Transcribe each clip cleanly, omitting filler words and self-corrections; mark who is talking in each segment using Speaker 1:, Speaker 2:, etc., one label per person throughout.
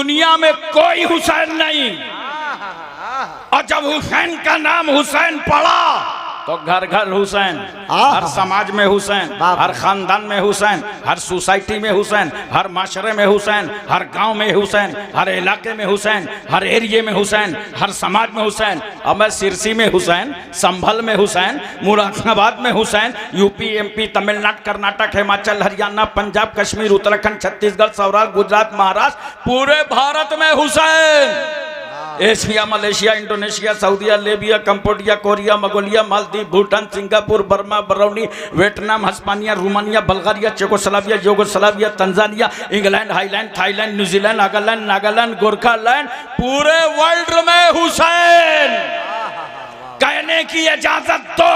Speaker 1: दुनिया में कोई हुसैन नहीं। और जब हुसैन का नाम हुसैन पड़ा तो घर घर हुसैन, हर समाज में हुसैन, हर खानदान में हुसैन, हर सोसाइटी में हुसैन, हर माशरे में हुसैन, हर गांव में हुसैन, हर इलाके में हुसैन, हर एरिए में हुसैन, हर समाज में हुसैन। अब मैं सिरसी में हुसैन, संभल में हुसैन, मुरादाबाद में हुसैन, यूपी, एमपी, तमिलनाडु, कर्नाटक, हिमाचल, हरियाणा, पंजाब, कश्मीर, उत्तराखंड, छत्तीसगढ़, सौराष्ट्र, गुजरात, महाराष्ट्र, पूरे भारत में हुसैन। एशिया, मलेशिया, इंडोनेशिया, सऊदीया, Libya, Cambodia, Korea, Mongolia, Maldives, Bhutan, Singapore, Burma, Brunei, Vietnam, Hispania, Romania, Bulgaria, Czechoslovakia, Yugoslavia, Tanzania, England, Highland, Thailand, New Zealand, Nagaland, Nagaland, Gorkhaland, पूरे वर्ल्ड में हुसैन। कहने की इजाजत दो,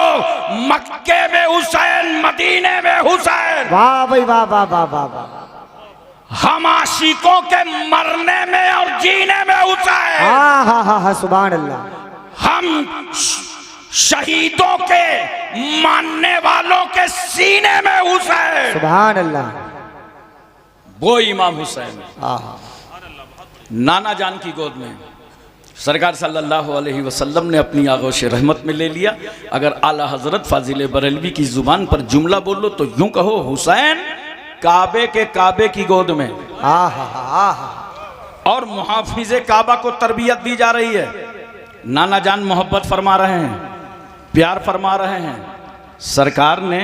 Speaker 1: मक्के में हुसैन, मदीने में हुसैन।
Speaker 2: वाह भाई वाह वाह वाह वाह वाह।
Speaker 1: हम आशिकों के मरने में और जीने में हुसैन।
Speaker 2: हाँ हाँ हाँ हाँ, सुभान अल्लाह।
Speaker 1: हम शहीदों के मानने वालों के सीने में हुसैन।
Speaker 2: सुभान अल्लाह।
Speaker 1: वो इमाम हुसैन नाना जान की गोद में सरकार सल्लल्लाहु अलैहि वसल्लम ने अपनी आगोश रहमत में ले लिया। अगर आला हजरत फाजिल बरेलवी की जुबान पर जुमला बोलो तो यूं कहो, हुसैन काबे की गोद में। और मुहाफिजे काबा को तरबियत दी जा रही है। नाना जान मोहब्बत फरमा रहे हैं, प्यार फरमा रहे हैं। सरकार ने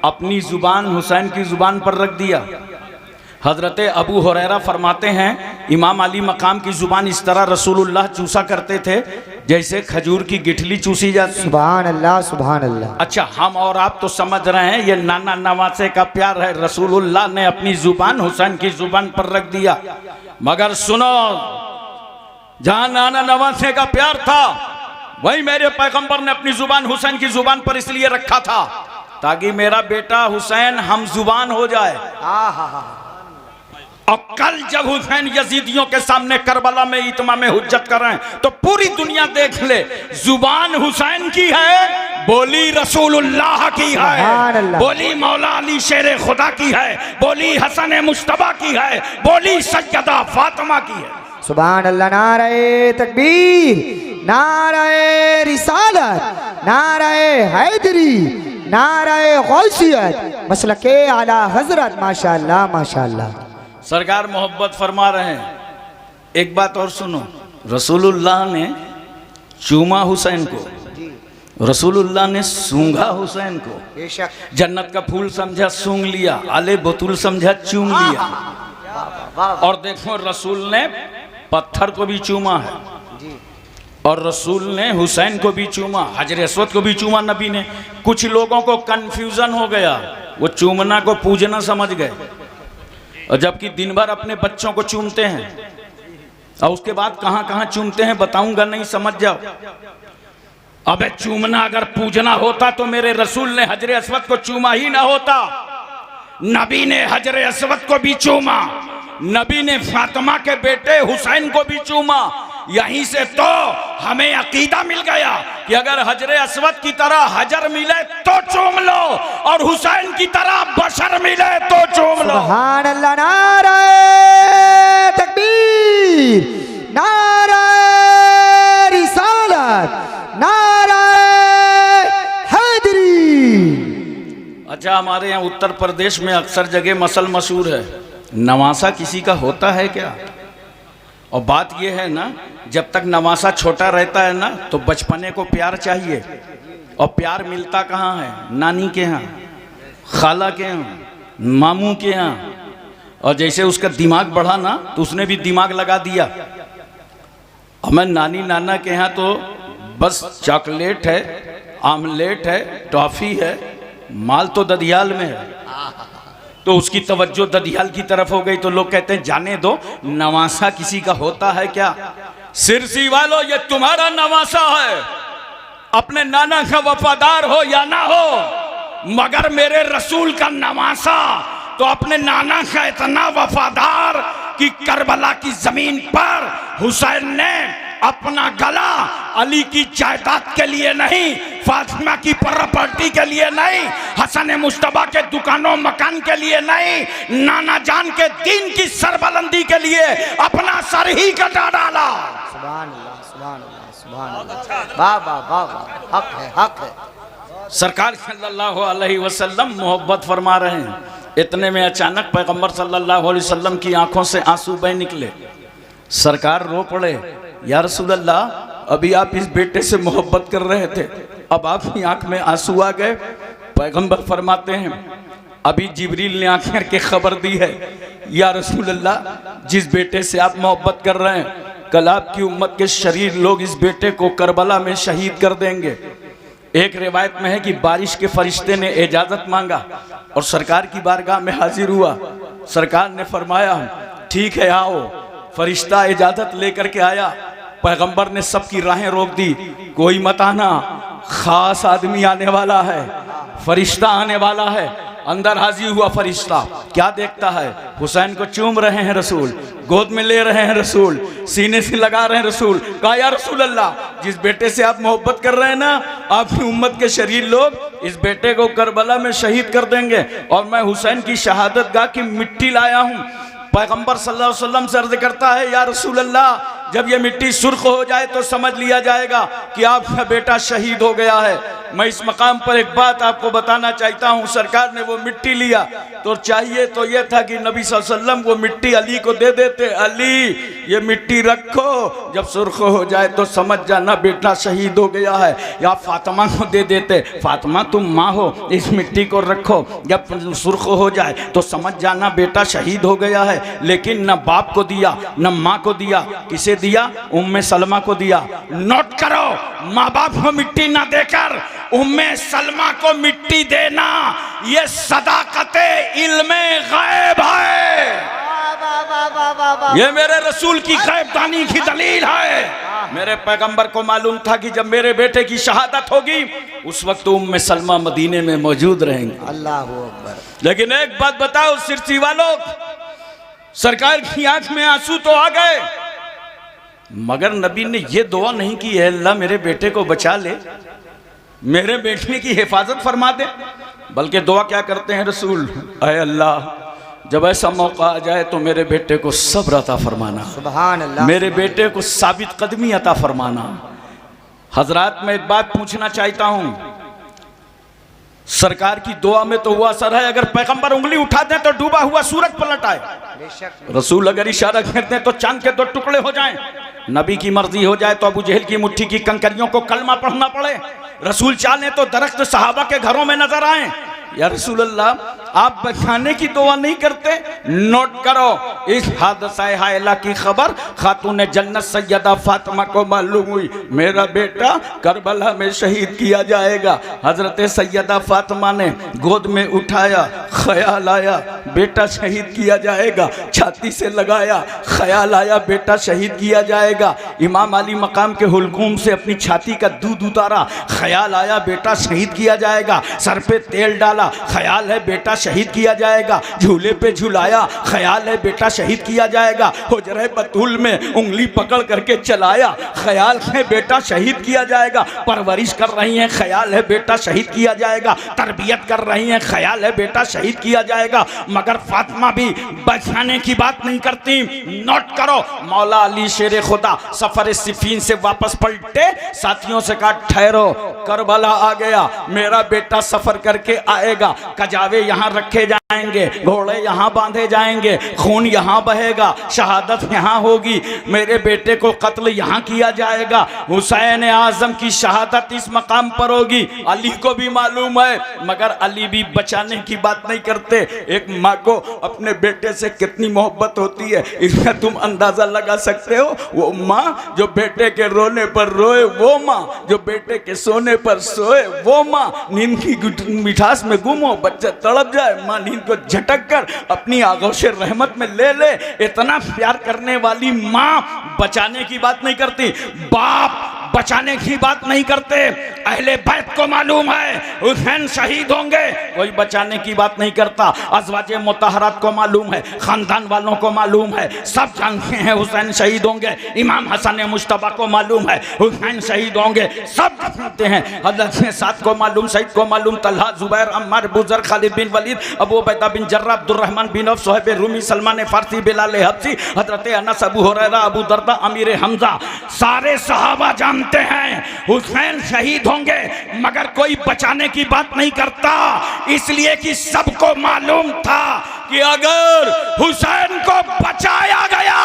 Speaker 1: अपनी जुबान हुसैन की जुबान पर रख दिया। हजरत अबू हुरैरा फरमाते हैं, इमाम अली मकाम की जुबान इस तरह रसूलुल्लाह चूसा करते थे जैसे खजूर की गिठली चूसी जाती।
Speaker 2: सुभान अल्लाह सुभान अल्लाह।
Speaker 1: अच्छा, हम और आप तो समझ रहे हैं ये नाना नवासे का प्यार है। रसूलुल्लाह ने अपनी जुबान हुसैन की जुबान पर रख दिया। मगर सुनो, जहां नाना नवासे का प्यार था वही मेरे पैगंबर ने अपनी जुबान हुसैन की जुबान पर इसलिए रखा था ताकि मेरा बेटा हुसैन हम जुबान हो जाए। और कल जब हुसैन यजीदियों के सामने करबला में इत्मा में हुज्जत कर रहे हैं तो पूरी दुनिया देख ले, जुबान हुसैन की है, बोली रसूलुल्लाह की है, बोली मौला अली शेर खुदा की है, बोली हसन मुश्तबा की है, बोली सैयदा फातिमा की है।
Speaker 2: सुभान अल्लाह। नारे तकबीर, नारे रिसालत, नारे हैदरी, नारे गौसियत, मसलके आला हजरत। माशाअल्लाह माशाअल्लाह।
Speaker 1: सरकार मोहब्बत फरमा रहे हैं। एक बात और सुनो, रसूलुल्लाह ने चूमा हुसैन को, रसूलुल्लाह ने सूंघा हुसैन को। जन्नत का फूल समझा सूंघ लिया, आले बतूल समझा चूम लिया। और देखो, रसूल ने पत्थर को भी चूमा है और रसूल ने हुसैन को भी चूमा, हजर अस्वद को भी चूमा नबी ने। कुछ लोगों को कंफ्यूजन हो गया, वो चूमना को पूजना समझ गए, और जबकि दिन भर अपने बच्चों को चूमते हैं और उसके बाद कहां कहां चूमते हैं बताऊंगा, नहीं समझ जाओ। अबे चूमना अगर पूजना होता तो मेरे रसूल ने हजर अस्वद को चूमा ही ना होता। नबी ने हजर अस्वद को भी चूमा, नबी ने फातिमा के बेटे हुसैन को भी चूमा। यहीं से तो हमें अकीदा मिल गया कि अगर हजर अस्वद की तरह हजर मिले तो चूम लो और हुसैन की तरह बशर मिले तो चूम लो।
Speaker 2: सुभान अल्लाह। नारे तकबीर, नारे रिसालत, नारे हैदरी।
Speaker 1: अच्छा, हमारे यहाँ उत्तर प्रदेश में अक्सर जगह मसल मशहूर है, नवासा किसी का होता है क्या? और बात यह है ना, जब तक नवासा छोटा रहता है ना तो बचपने को प्यार चाहिए, और प्यार मिलता कहाँ है? नानी के यहाँ, खाला के यहाँ, मामू के यहाँ। और जैसे उसका दिमाग बढ़ा ना तो उसने भी दिमाग लगा दिया। और मैं नानी नाना के यहाँ तो बस चॉकलेट है, आमलेट है, टॉफ़ी है, माल तो ददियाल में है। तो उसकी तवज्जो ददियाल की तरफ हो गई तो लोग कहते हैं जाने दो, नवासा किसी का होता है क्या? सिरसी वालों, ये तुम्हारा नवासा है। अपने नाना का वफादार हो या ना हो, मगर मेरे रसूल का नवासा तो अपने नाना का इतना वफादार कि करबला की जमीन पर हुसैन ने अपना गला अली की जायदाद के लिए नहीं, फातिमा की प्रॉपर्टी के लिए नहीं, हसन मुश्तबा के दुकानों मकान के लिए नहीं, नाना जान के दीन की सरबलंदी के लिए अपना ही कटा डाला।
Speaker 2: सुभान अल्लाह, सुभान अल्लाह, सुभान अल्लाह। वाह वाह वाह वाह, हक है, हक है।
Speaker 1: सरकार सल्लल्लाहु अलैहि वसल्लम मोहब्बत फरमा रहे हैं। इतने में अचानक पैगंबर सल्लल्लाहु अलैहि वसल्लम की आंखों से आंसू बह निकले। सरकार रो पड़े, या रसूल अल्लाह, अभी आप इस बेटे से मोहब्बत कर रहे थे, अब आपकी आंख में आंसू आ गए। पैगंबर फरमाते हैं, अभी जिब्रील ने आंख करके खबर दी है, या रसूल अल्लाह, जिस बेटे से आप मोहब्बत कर रहे हैं, कल आपकी उम्मत के शरीर लोग इस बेटे को करबला में शहीद कर देंगे। एक रिवायत में है कि बारिश के फरिश्ते ने इजाज़त मांगा और सरकार की बारगाह में हाजिर हुआ। सरकार ने फरमाया, ठीक है आओ। फरिश्ता इजाज़त लेकर के आया। पैगंबर ने सबकी राहें रोक दी, कोई मत आना, खास आदमी आने वाला है, फरिश्ता आने वाला है। अंदर हाजिर हुआ फरिश्ता, क्या देखता है, हुसैन को चूम रहे हैं रसूल, गोद में ले रहे हैं रसूल, सीने से लगा रहे हैं रसूल। कहा, या रसूल अल्लाह, जिस बेटे से आप मोहब्बत कर रहे हैं ना, आपकी उम्मत के शरीर लोग इस बेटे को करबला में शहीद कर देंगे और मैं हुसैन की शहादत गाह की मिट्टी लाया हूँ। पैगंबर सल्लल्लाहु अलैहि वसल्लम से अर्ज करता है, या रसूल अल्लाह, जब ये मिट्टी सुर्ख हो जाए तो समझ लिया जाएगा कि आपका बेटा शहीद हो गया है। मैं इस मकाम पर एक बात आपको बताना चाहता हूँ। सरकार ने वो मिट्टी लिया तो चाहिए तो ये था कि नबी सल्लल्लाहु अलैहि वसल्लम वो मिट्टी अली को दे देते, अली ये मिट्टी रखो, जब सुर्ख हो जाए तो समझ जाना बेटा शहीद हो गया है। या फातिमा को दे देते, फातिमा तुम माँ हो, इस मिट्टी को रखो, जब सुर्ख हो जाए तो समझ जाना बेटा शहीद हो गया है। लेकिन न बाप को दिया न माँ को दिया, किसे दिया? उम्मे सलमा को दिया। नोट करो, माँ बाप को मिट्टी ना देकर उम्मे सलमा को मिट्टी देना, ये सदाकते इल्मे गैब है। ये मेरे रसूल की गैबदानी की दलील है। मेरे पैगंबर को मालूम था कि जब मेरे बेटे की शहादत होगी उस वक्त उम्मे सलमा मदीने में मौजूद रहेंगे।
Speaker 2: अल्लाह अकबर।
Speaker 1: लेकिन एक बात बताओ सिरसी वालों, सरकार की आंख में आंसू तो आ गए, मगर नबी ने ये दुआ नहीं की है, अल्लाह मेरे बेटे को बचा ले, मेरे बेटे की हिफाजत फरमा दे। बल्कि दुआ क्या करते हैं रसूल, अय अल्लाह, जब ऐसा मौका आ जाए तो मेरे बेटे को सब्र अता फरमाना,
Speaker 2: सुभान अल्लाह,
Speaker 1: मेरे बेटे को साबित कदमी अता फरमाना। हजरात, मैं एक बात पूछना चाहता हूं, सरकार की दुआ में तो वो असर है, अगर पैगंबर उंगली उठा दें तो डूबा हुआ सूरज पलट आए, रसूल अगर इशारा कर दें तो चांद के दो टुकड़े हो जाएं, नबी की मर्जी हो जाए तो अबू जहल की मुट्ठी की कंकरियों को कलमा पढ़ना पड़े, रसूल चाहें तो दरख्त सहाबा के घरों में नजर आए। या रसूल अल्लाह, आप बचाने की दुआ नहीं करते? नोट करो, इस हादसा हायला की खबर खातून जन्नत सैयदा फातिमा को मालूम हुई, मेरा बेटा करबला में शहीद किया जाएगा। हजरत सैयदा फातिमा ने गोद में उठाया, ख्याल आया बेटा शहीद किया जाएगा, छाती से लगाया, ख्याल आया बेटा शहीद किया जाएगा। इमाम अली मकाम के हुलकूम से अपनी छाती का दूध उतारा, ख्याल आया बेटा शहीद किया जाएगा। सर पे तेल डाला, ख्याल है बेटा शहीद किया जाएगा। झूले पे झुलाया, ख्याल है बेटा शहीद किया जाएगा। हुजरे बतूल में उंगली पकड़ करके चलाया, ख्याल है बेटा शहीद किया जाएगा। परवरिश कर रही हैं, ख्याल है बेटा शहीद किया जाएगा। तरबियत कर रही हैं, ख्याल है बेटा शहीद किया जाएगा। मगर फातिमा भी बचाने की बात नहीं करती। नोट करो, मौला अली शेर खुदा सफर सिफीन से वापस पलटे, साथियों से कहा ठहरो, करबला आ गया, मेरा बेटा सफर करके आएगा, कजावे यहाँ रखे जाएंगे, घोड़े यहाँ बांधे जाएंगे, खून यहाँ बहेगा, शहादत यहाँ होगी, मेरे बेटे को कत्ल यहाँ किया जाएगा, हुसैन आजम की शहादत इस मकाम पर होगी। अली को भी मालूम है, मगर अली भी बचाने की बात नहीं करते। एक माँ को अपने बेटे से कितनी मोहब्बत होती है, इसका तुम अंदाजा लगा सकते हो। वो माँ जो बेटे के रोने पर रोए, वो माँ जो बेटे के सोने पर सोए, वो माँ नींद की मिठास में गुम हो, बच्चा तड़प जाए, माँ नींद को झटक कर अपनी आगोश रहमत में ले ले। इतना प्यार करने वाली माँ बचाने की बात नहीं करती। बाप बचाने की बात नहीं करते। अहले बैत को मालूम है हुसैन शहीद होंगे, कोई बचाने की बात नहीं करता। अज़वाजे मुतहरात को मालूम है, खानदान वालों को मालूम है, सब जानते हैं हुसैन शहीद होंगे। इमाम हसन मुश्तबा को मालूम है हुसैन शहीद होंगे, सब जानते हैं। हज़रत साद को मालूम, सईद को मालूम, तलहा, जुबैर, अम्मार, बुज़र, Khalid bin Walid, Abu Ubaida bin Jarrah, Abdur Rahman bin Auf, Suhaib Rumi, Salman Farsi, Bilal Habshi, हज़रत अनस, अबू हुरैरा, अबू दरदा, अमीर हमजा, सारे सहाबा जानते हैं हुसैन शहीद होंगे, मगर कोई बचाने की बात नहीं करता, इसलिए कि सबको मालूम था कि अगर हुसैन को बचाया गया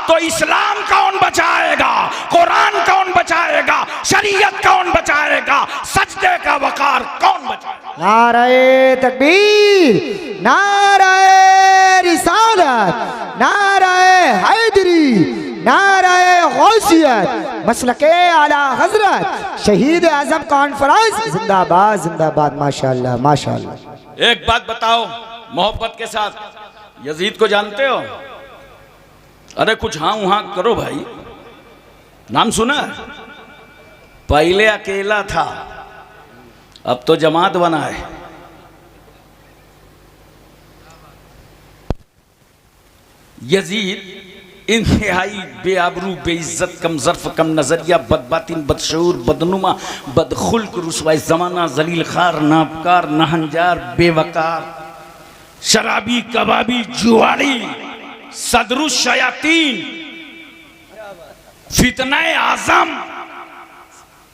Speaker 1: तो इस्लाम कौन बचाएगा, कुरान कौन बचाएगा, शरीयत कौन बचाएगा, सजदे का वकार कौन बचाएगा।
Speaker 2: नारे तकबीर, नारे रिसालत, नारे हैदरी, नारे गौसियत, मसलके आला हजरत शहीद आजम कॉन्फ्रेंस जिंदाबाद जिंदाबाद। माशाअल्लाह माशाअल्लाह।
Speaker 1: एक बात बताओ मोहब्बत के साथ, यजीद को जानते हो? अरे कुछ हाँ वहाँ करो भाई, नाम सुना? पहले अकेला था, अब तो जमात बना है। यजीद इंतहाई बेआबरू, बेइज्जत, कम ज़र्फ, कम नजरिया, बदबातिन, बदशऊर, बदनुमा, बदखुल्क, रुसवाए ज़माना, जलील खार, नापकार, नहंजार, बेवकार, शराबी, कबाबी, जुआरी, सदरुश शयातीन, फितनाए आजम,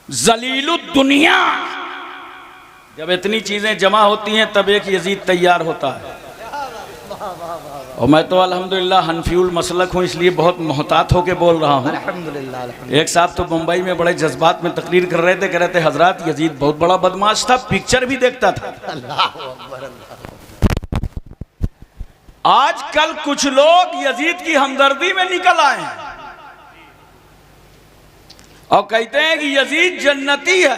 Speaker 1: जलीलुद दुनिया। जब इतनी चीजें जमा होती हैं तब एक यजीद तैयार होता है। और मैं तो अल्हम्दुलिल्लाह हनफीउल मसलक हूँ, इसलिए बहुत मोहतात होके बोल रहा हूँ।
Speaker 2: अल्हम्दुलिल्लाह।
Speaker 1: एक साहब तो मुंबई में बड़े जज्बात में तकरीर कर रहे थे, कह रहे थे हजरत यजीद बहुत बड़ा बदमाश था, पिक्चर भी देखता था। आजकल कुछ लोग यजीद की हमदर्दी में निकल आए हैं और कहते हैं कि यजीद जन्नती है।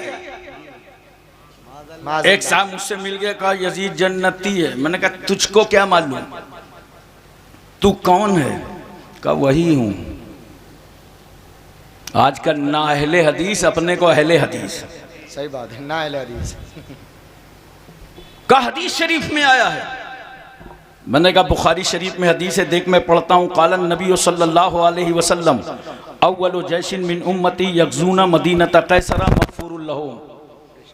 Speaker 1: एक साहब मुझसे मिल गया, कहा यजीद जन्नती है। मैंने कहा तुझको क्या मालूम, तू कौन है? कहा वही हूं। आजकल ना अहले हदीस अपने को अहले हदीस,
Speaker 2: सही बात है, ना अहले हदीस
Speaker 1: का हदीस शरीफ में आया है। मैंने कहा बुखारी शरीफ में हदीस है, देख मैं पढ़ता हूँ। कालन नबी सल्लल्लाहु अलैहि वसल्लम अव्वलु जैशिन मिन उम्मती यगज़ूना मदीनता कैसरा मग़फ़ूरुल लहुम,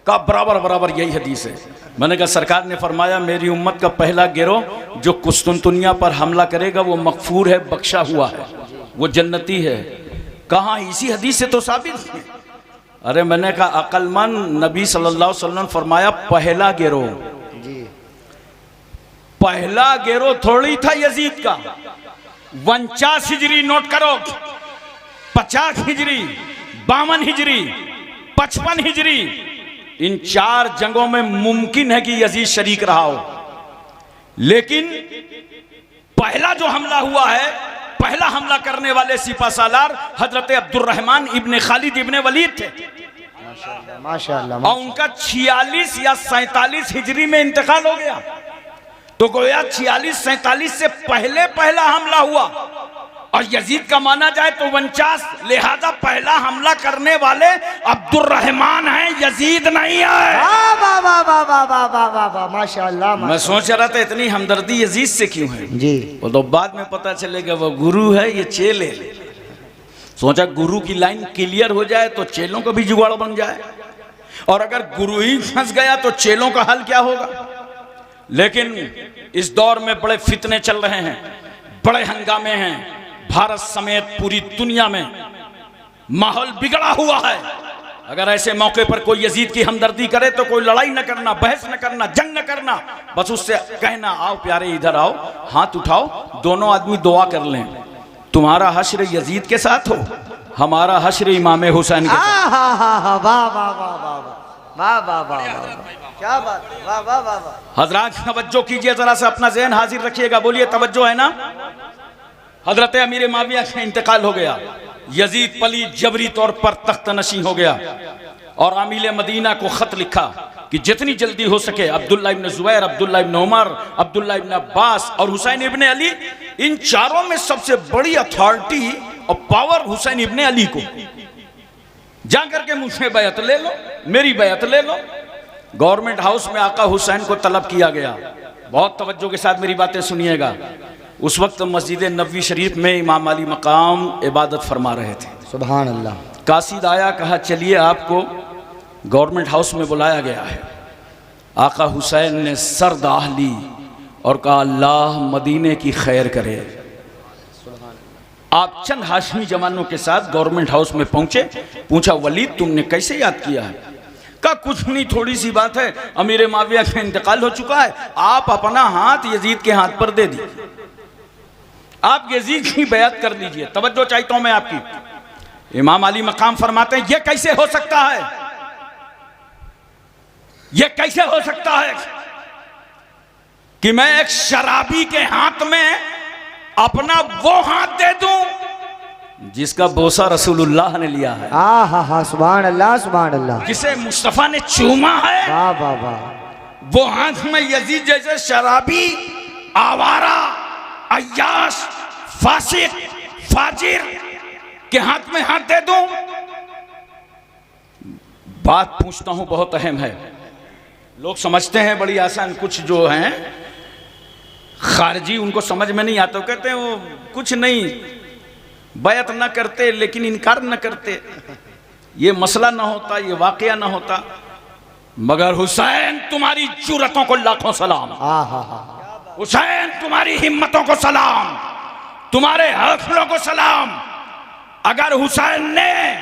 Speaker 1: का बराबर बराबर यही हदीस है। मैंने कहा सरकार ने फरमाया मेरी उम्मत का पहला गिरोह जो कुस्तुनतुनिया पर हमला करेगा वो मग़फ़ूर है, बख्शा हुआ है, वो जन्नती है। कहाँ? इसी हदीस से तो साबित है। अरे मैंने कहा अक्लमंद नबी सल्लल्लाहु अलैहि वसल्लम फरमाया पहला गिरोह, पहला गिरोह थोड़ी था यजीद का। 49 हिजरी नोट करो, 50 हिजरी, 52 हिजरी, 55 हिजरी, इन 4 जंगों में मुमकिन है कि यजीद शरीक रहा हो, लेकिन पहला जो हमला हुआ है, पहला हमला करने वाले सिपासालार हजरत अब्दुर्रहमान इब्ने खालिद इब्ने वलीद थे।
Speaker 2: माशाअल्लाह।
Speaker 1: और उनका 46 या 47 हिजरी में इंतकाल हो गया। तो गोया 46-47 से पहले पहला हमला हुआ, और यजीद का माना जाए तो 49, लिहाजा पहला हमला करने वाले अब्दुर्रहमान हैं, यजीद नहीं है।
Speaker 2: माशाअल्लाह।
Speaker 1: मैं सोच रहा था इतनी हमदर्दी यजीद से क्यों है
Speaker 2: जी,
Speaker 1: वो तो बाद में पता चलेगा वो गुरु है, ये चेले। सोचा गुरु की लाइन क्लियर हो जाए तो चेलों का भी जुगाड़ बन जाए, और अगर गुरु ही फंस गया तो चेलों का हल क्या होगा। लेकिन इस दौर में बड़े फितने चल रहे हैं, बड़े हंगामे हैं, भारत समेत पूरी दुनिया में माहौल बिगड़ा हुआ है। अगर ऐसे मौके पर कोई यजीद की हमदर्दी करे तो कोई लड़ाई न करना, बहस न करना, जंग न करना, बस उससे कहना आओ प्यारे इधर आओ, हाथ उठाओ, दोनों आदमी दुआ कर लें, तुम्हारा हश्र यजीद के साथ हो, हमारा हश्र इमाम हुसैन के साथ।
Speaker 2: वाह वाह वाह वाह वाह वाह, क्या बात, वाह वाह वाह वाह।
Speaker 1: हजरात तवज्जो कीजिए, जरा सा अपना ज़हन हाजिर रखिएगा, बोलिए तवज्जो है ना। हजरत अमीर माविया का इंतकाल हो गया, यजीद पलीद जबरी तौर पर तख्त नशी हो गया, और आमिल मदीना को खत लिखा कि जितनी जल्दी हो सके अब्दुल्ला इब्न जुबैर, अब्दुल्ला इब्न उमर, अब्दुल्ला इब्न अब्बास और हुसैन इब्न अली, इन चारों में सबसे बड़ी अथॉरिटी और पावर हुसैन इब्न अली को। जा करके मुझसे बैत ले लो, मेरी बैत ले लो। गवर्नमेंट हाउस में आका हुसैन को तलब किया गया। बहुत तवज्जो के साथ मेरी बातें सुनिएगा। उस वक्त मस्जिद नबवी शरीफ में इमाम अली मकाम इबादत फरमा रहे थे।
Speaker 2: सुभान अल्लाह।
Speaker 1: कासिद आया, कहा चलिए आपको गवर्नमेंट हाउस में बुलाया गया है। आका हुसैन ने सर दाह ली और कहा अल्लाह मदीने की खैर करे। आप चंद हाशमी जवानों के साथ गवर्नमेंट हाउस में पहुंचे। पूछा वलीद तुमने कैसे याद किया है? कहा कुछ नहीं, थोड़ी सी बात है, अमीर माविया का इंतकाल हो चुका है, आप अपना हाथ यजीद के हाथ पर दे दीजिए, आप यजीद की बैत कर लीजिए। तवज्जो चाहता हूं मैं आपकी। इमाम अली मकाम फरमाते हैं, यह कैसे हो सकता है? यह कैसे हो सकता है कि मैं एक शराबी के हाथ में अपना वो हाथ दे दूं जिसका बोसा रसूलुल्लाह ने लिया है।
Speaker 2: हाँ, सुभान अल्लाह, सुभान अल्लाह।
Speaker 1: जिसे मुस्तफा ने चूमा है,
Speaker 2: वाह वाह वाह।
Speaker 1: वो हाथ में यजीद जैसे शराबी, आवारा, अय्याश, फासिक, फाजिर के हाथ में हाथ दे दूं? बात पूछता हूं, बहुत अहम है। लोग समझते हैं बड़ी आसान, कुछ जो हैं खारजी उनको समझ में नहीं आता, कहते हैं वो कुछ नहीं, बैत न करते लेकिन इनकार न करते, ये मसला ना होता, ये वाकया ना होता। मगर हुसैन तुम्हारी जुर्रतों को लाखों सलाम, हुसैन तुम्हारी हिम्मतों को सलाम, तुम्हारे हौसलों को सलाम। अगर हुसैन ने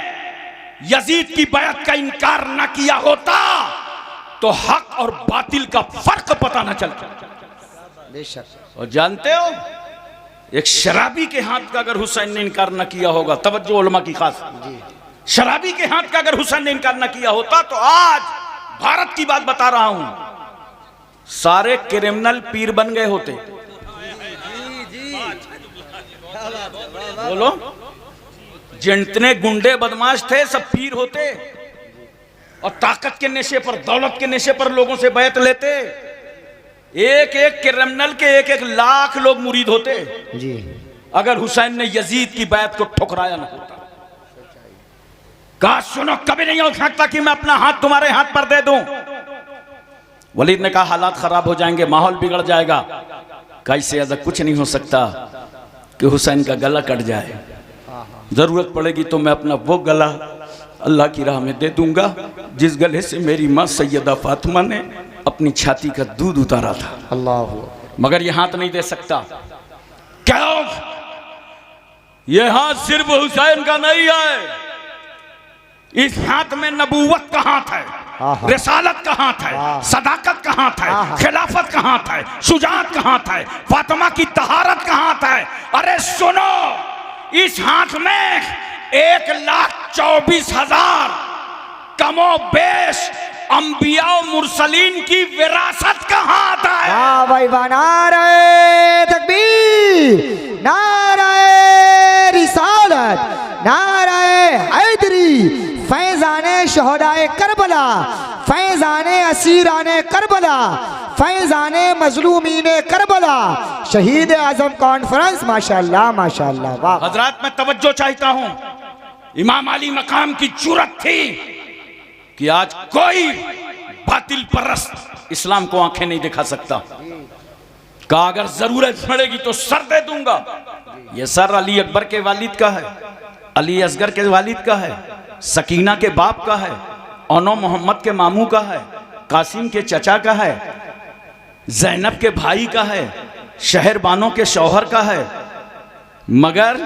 Speaker 1: यजीद की बैत का इनकार न किया होता तो हक और बातिल का फर्क पता न चलता। और जानते हो, एक शराबी के हाथ का अगर हुसैन ने इनकार न किया होगा, तवज्जो उलमा की खास, शराबी के हाथ का अगर हुसैन ने इनकार न किया होता तो आज भारत की बात बता रहा हूं, सारे क्रिमिनल पीर बन गए होते। बोलो, जितने गुंडे बदमाश थे सब पीर होते और ताकत के नशे पर, दौलत के नशे पर लोगों से बैत लेते। एक एक क्रिमिनल के एक एक लाख लोग मुरीद होते जी, अगर हुसैन ने यजीद की बैत को ठुकराया न होता। कहा सुनो, कभी नहीं हो सकता कि मैं अपना हाथ तुम्हारे हाथ पर दे दूं। वलीद ने कहा हालात खराब हो जाएंगे, माहौल बिगड़ जाएगा। कैसे? ज्यादा कुछ नहीं हो सकता कि हुसैन का गला कट जाए। जरूरत पड़ेगी तो मैं अपना वो गला अल्लाह की राह में दे दूंगा जिस गले से मेरी माँ सैयदा फातिमा ने अपनी छाती का दूध उतारा था।
Speaker 2: अल्लाह।
Speaker 1: मगर ये हाथ नहीं दे सकता। क्यों? ये हाथ सिर्फ हुसैन का नहीं है, इस हाथ में नबूवत का हाथ है, रिसालत का हाथ है, सदाकत का हाथ है, खिलाफत का हाथ है, शुजाअत का हाथ है, फातिमा की तहारत का हाथ है। अरे सुनो, इस हाथ में 1,24,000 कमो बेश अंबिया मुरसलीन की विरासत का हाथ है।
Speaker 2: वाह भाई वाह, नारे तकबीर, नारे रिसालत, नारे हैदरी, फैजाने शहदाए करबला, फैजाने असीराने करबला, फैजाने मजलूमीने करबला, शहीद आजम कॉन्फ्रेंस। माशाअल्लाह माशाअल्लाह। वाह
Speaker 1: हजरात, मैं तवज्जो चाहता हूं। इमाम अली मकाम की जुर्रत थी कि आज कोई बातिल परस्त इस्लाम को आंखें नहीं दिखा सकता। कहा अगर जरूरत पड़ेगी तो सर दे दूंगा। यह सर अली अकबर के वालिद का है, अली असगर के वालिद का है, सकीना के बाप का है, ओनो मोहम्मद के मामू का है, कासिम के चचा का है, जैनब के भाई का है, शहर बानो के शौहर का है। मगर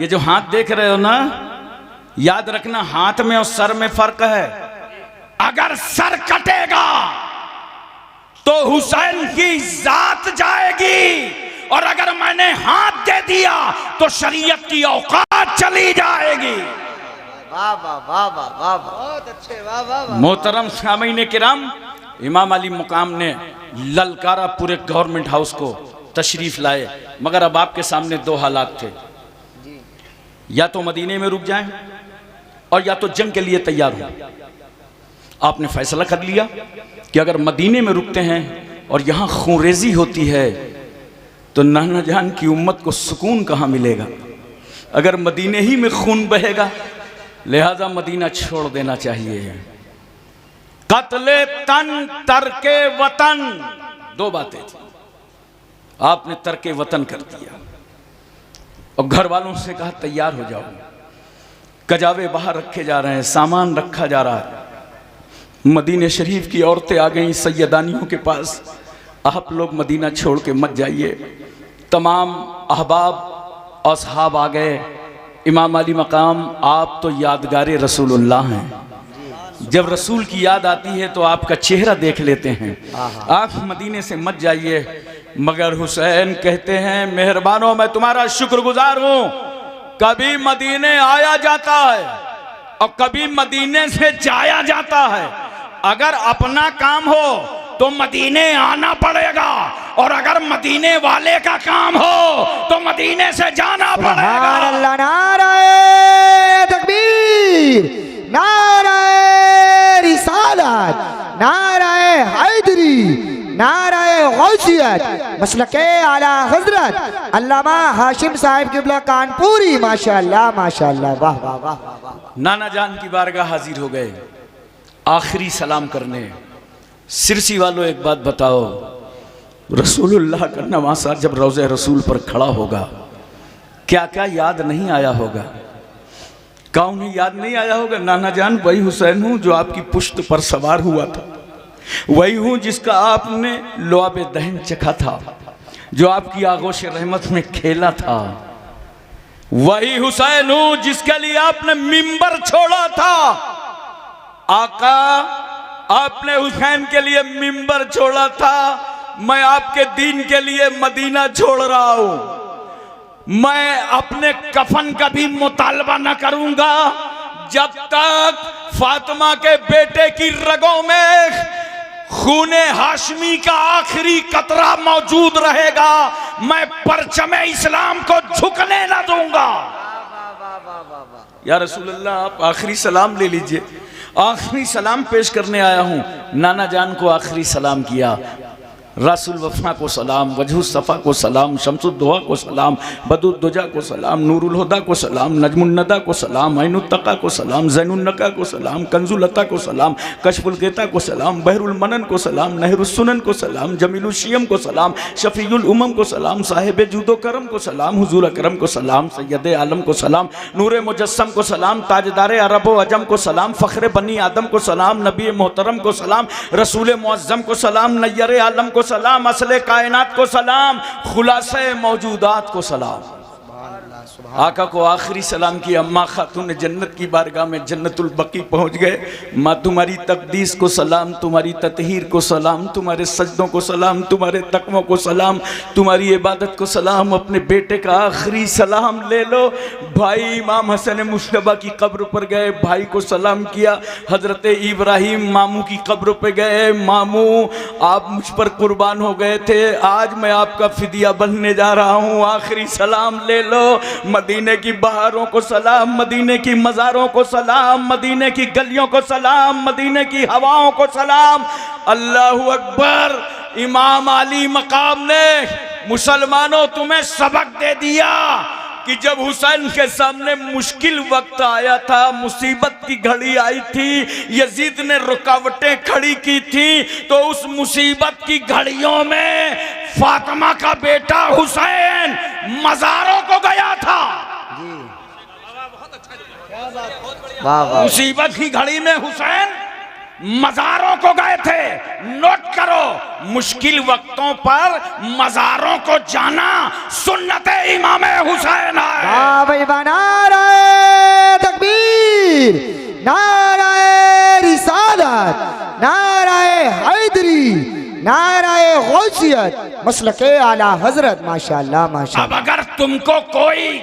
Speaker 1: ये जो हाथ देख रहे हो ना, याद रखना हाथ में और सर में फर्क है। अगर सर कटेगा तो हुसैन की जात जाएगी, और अगर मैंने हाथ दे दिया तो शरीयत की औकात चली जाएगी।
Speaker 2: वाह वाह वाह वाह वाह, बहुत अच्छे, वाह वाह।
Speaker 1: मोहतरम सामीन किराम, इमाम अली मुकाम ने ललकारा पूरे गवर्नमेंट हाउस को, तशरीफ लाए। मगर अब आपके सामने दो हालात थे, या तो मदीने में रुक जाएं और या तो जंग के लिए तैयार हो। आपने फैसला कर लिया कि अगर मदीने में रुकते हैं और यहाँ खूनरेजी होती है तो नाना जान की उम्मत को सुकून कहाँ मिलेगा। अगर मदीने ही में खून बहेगा लिहाजा मदीना छोड़ देना चाहिए। कत्ले तन तरके वतन, दो बातें थी। आपने तरके वतन कर दिया और घर वालों से कहा तैयार हो जाओ। कजावे बाहर रखे जा रहे हैं, सामान रखा जा रहा है। मदीने शरीफ की औरतें आ गईं सैयदानियों के पास, आप लोग मदीना छोड़ के मत जाइए। तमाम अहबाब और सहाब आ गए। इमाम अली मकाम, आप तो यादगार रसूलुल्लाह हैं। जब रसूल की याद आती है तो आपका चेहरा देख लेते हैं। आप मदीने से मत जाइए। मगर हुसैन कहते हैं मेहरबानो, मैं तुम्हारा शुक्रगुजार हूं। कभी मदीने आया जाता है और कभी मदीने से जाया जाता है। अगर अपना काम हो तो मदीने आना पड़ेगा, और अगर मदीने वाले का काम हो तो मदीने से जाना पड़ेगा।
Speaker 2: अल्लाह, नारे तकबीर, नारे रिसालत, नारे हैदरी, नारे गौसियत, मसलके आला हजरत अल्लामा हाशिम साहिब किबला कानपुरी। माशाअल्लाह माशाअल्लाह, वाह वाह वाह वाह।
Speaker 1: नाना जान की बारगाह हाजिर हो गए आखिरी सलाम करने। सिरसी वालों एक बात बताओ, रसूलुल्लाह का नवासा जब रोज़े रसूल पर खड़ा होगा, क्या क्या याद नहीं आया होगा? कौन याद नहीं आया होगा? नाना जान, वही हुसैन हूँ जो आपकी पुश्त पर सवार हुआ था, वही हूँ जिसका आपने लुआबे दहन चखा था, जो आपकी आगोश रहमत में खेला था। वही हुसैन हूँ जिसके लिए आपने मिंबर छोड़ा था। आका, आपने हुसैन के लिए मिंबर छोड़ा था। मैं आपके दीन के लिए मदीना छोड़ रहा हूं। मैं अपने कफन का भी मुतालबा न करूंगा जब तक फातिमा के बेटे की रगों में खूने हाशमी का आखिरी कतरा मौजूद रहेगा। मैं परचमे इस्लाम को झुकने न दूंगा। या रसूलल्लाह, आप आखिरी सलाम ले लीजिए। आखिरी सलाम पेश करने आया हूं। नाना जान को आखिरी सलाम किया। रासुल वफा को सलाम, वजहु सफ़ा को सलाम, शम्सुद्दोहा को सलाम, बदुद्दुजा को सलाम, नूरुल हुदा को सलाम, नजमुन्नदा को सलाम, ऐनुत्तका को सलाम, ज़ैनुन्नका को सलाम, कंजुलता को सलाम, कशफुल गेता को सलाम, बहरुल मनन को सलाम, नहरुस सुनन को सलाम, जमीलुल शियम को सलाम, शफीउल उमम को सलाम, साहिब जूदो करम को सलाम, हुजूर अकरम को सलाम, सैयदे आलम को सलाम, नूरे मुजस्सम को सलाम, ताजदारे अरब व अजम को सलाम, फ़ख्रे बनी आदम को सलाम, नबी मोहतरम को सलाम, रसूल मुअज़्ज़म को सलाम, नय्यर आलम को सलाम, असले कायनात को सलाम, खुलासे मौजूदात को सलाम। आका को आखिरी सलाम की। अम्मा खातून जन्नत की बारगाह में जन्नतुल बकी पहुंच गए। माँ, तुम्हारी तकदीस को सलाम, तुम्हारी ततहीर को सलाम, तुम्हारे सजदों को सलाम, तुम्हारे तकवों को सलाम, तुम्हारी इबादत को सलाम। अपने बेटे का आखिरी सलाम ले लो। भाई इमाम हसन मुश्तबा की कब्र पर गए, भाई को सलाम किया। हजरत इब्राहिम मामू की कब्र पर गए, मामू आप मुझ पर कुर्बान हो गए थे, आज मैं आपका फिदिया बनने जा रहा हूँ, आखिरी सलाम ले लो। मदीने की बहारों को सलाम, मदीने की मज़ारों को सलाम, मदीने की गलियों को सलाम, मदीने की हवाओं को सलाम। अल्लाहु अकबर। इमाम अली मकाम ने मुसलमानों तुम्हें सबक दे दिया कि जब हुसैन के सामने मुश्किल वक्त आया था, मुसीबत की घड़ी आई थी, यजीद ने रुकावटें खड़ी की थी, तो उस मुसीबत की घड़ियों में फातिमा का बेटा हुसैन मज़ारों को गया था। मुसीबत की घड़ी में हुसैन मज़ारों को गए थे। नोट करो, मुश्किल वक्तों पर मज़ारों को जाना सुन्नत इमाम हुसैन है।
Speaker 2: नारे तकबीर, नारे रिसालत, नारे हैदरी, नारे गौसियत, मसलके आला हजरत। माशाअल्लाह माशाअल्लाह।
Speaker 1: अब अगर तुमको कोई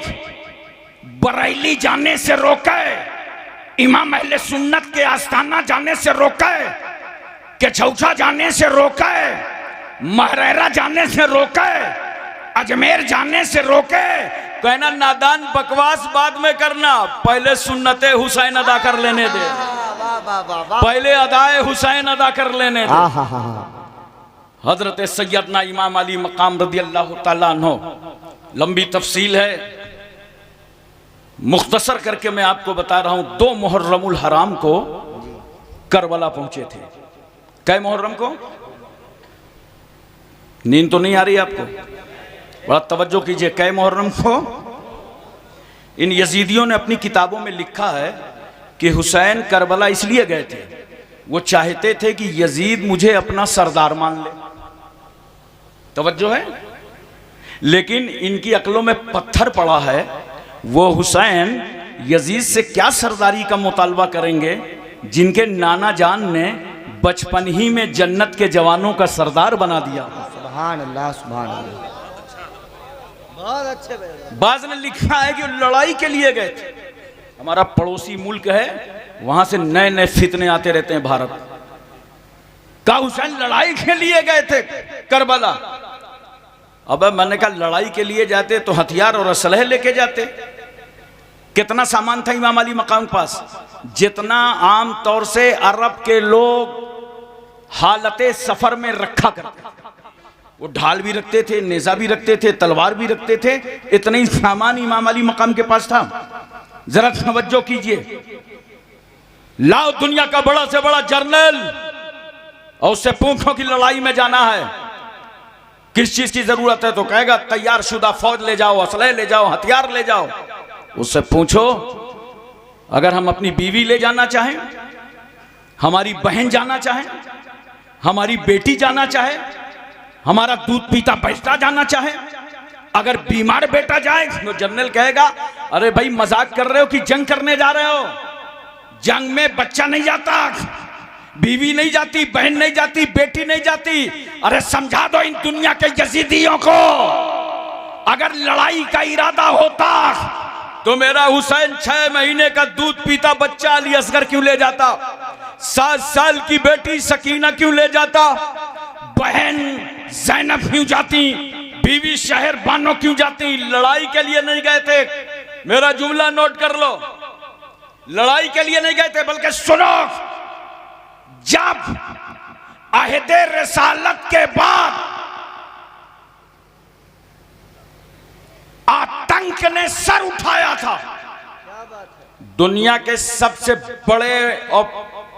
Speaker 1: बरेली जाने से रोके, इमाम अहले सुन्नत के आस्थाना जाने से रोके, के छौछा जाने से रोके, महरेरा जाने से रोके, अजमेर जाने से रोके, कहना नादान बकवास बाद में करना, पहले सुन्नते हुसैन अदा कर लेने दे, पहले अदाए हुसैन अदा कर लेने दे। हजरत सैयदना इमाम अली मकाम रज़ी अल्लाह तआला अन्हु, लंबी तफसील है, मुख्तसर करके मैं आपको बता रहा हूं, 2 मुहर्रमुल हराम को करबला पहुंचे थे। कै मुहर्रम को? नींद तो नहीं आ रही आपको? बड़ा तवज्जो कीजिए। कै मुहर्रम को? इन यजीदियों ने अपनी किताबों में लिखा है कि हुसैन करबला इसलिए गए थे, वो चाहते थे कि यजीद मुझे अपना सरदार मान ले। तवज्जो है? लेकिन इनकी अक्लों में पत्थर पड़ा है। वो हुसैन यजीद से क्या सरदारी का मुतालबा करेंगे जिनके नाना जान ने बचपन ही में जन्नत के जवानों का सरदार बना दिया।
Speaker 2: सुभान अल्लाह, सुभान अल्लाह। बहुत अच्छे।
Speaker 1: बाज ने लिखा है कि लड़ाई के लिए गए थे। हमारा पड़ोसी मुल्क है, वहां से नए नए फितने आते रहते हैं भारत का। हुसैन लड़ाई के लिए गए थे करबला। अब मैंने कहा लड़ाई के लिए जाते तो हथियार और असलहे लेके जाते। कितना सामान था इमाम अली मकाम के पास? जितना आम तौर से अरब के लोग हालते सफर में रखा करते। वो ढाल भी रखते थे, नेजा भी रखते थे, तलवार भी रखते थे। इतना ही सामान इमाम अली मकाम के पास था। जरा तवज्जो कीजिए। लाओ दुनिया का बड़ा से बड़ा जर्नल और उससे पूछो कि लड़ाई में जाना है, किस चीज की जरूरत है, तो कहेगा तैयार शुदा फौज ले जाओ, असलहे ले जाओ, हथियार ले जाओ। उससे पूछो अगर हम अपनी बीवी ले जाना चाहें, हमारी बहन जाना चाहें, हमारी बेटी जाना चाहे, हमारा दूध पीता बच्चा जाना चाहे, अगर बीमार बेटा जाए तो जनरल कहेगा अरे भाई मजाक कर रहे हो कि जंग करने जा रहे हो? जंग में बच्चा नहीं जाता, बीवी नहीं जाती, बहन नहीं जाती, बेटी नहीं जाती। अरे समझा दो इन दुनिया के यजीदियों को, अगर लड़ाई का इरादा होता तो मेरा हुसैन 6 महीने का दूध पीता बच्चा अली असगर क्यों ले जाता? 7 साल की बेटी सकीना क्यों ले जाता? बहन ज़ैनब क्यों जाती? बीवी शहर बानो क्यों जाती? लड़ाई के लिए नहीं गए थे। मेरा जुमला नोट कर लो, लड़ाई के लिए नहीं गए थे, बल्कि सुनो, जब अहदे रिसालत के बाद आतंक ने सर उठाया था, दुनिया के सबसे बड़े और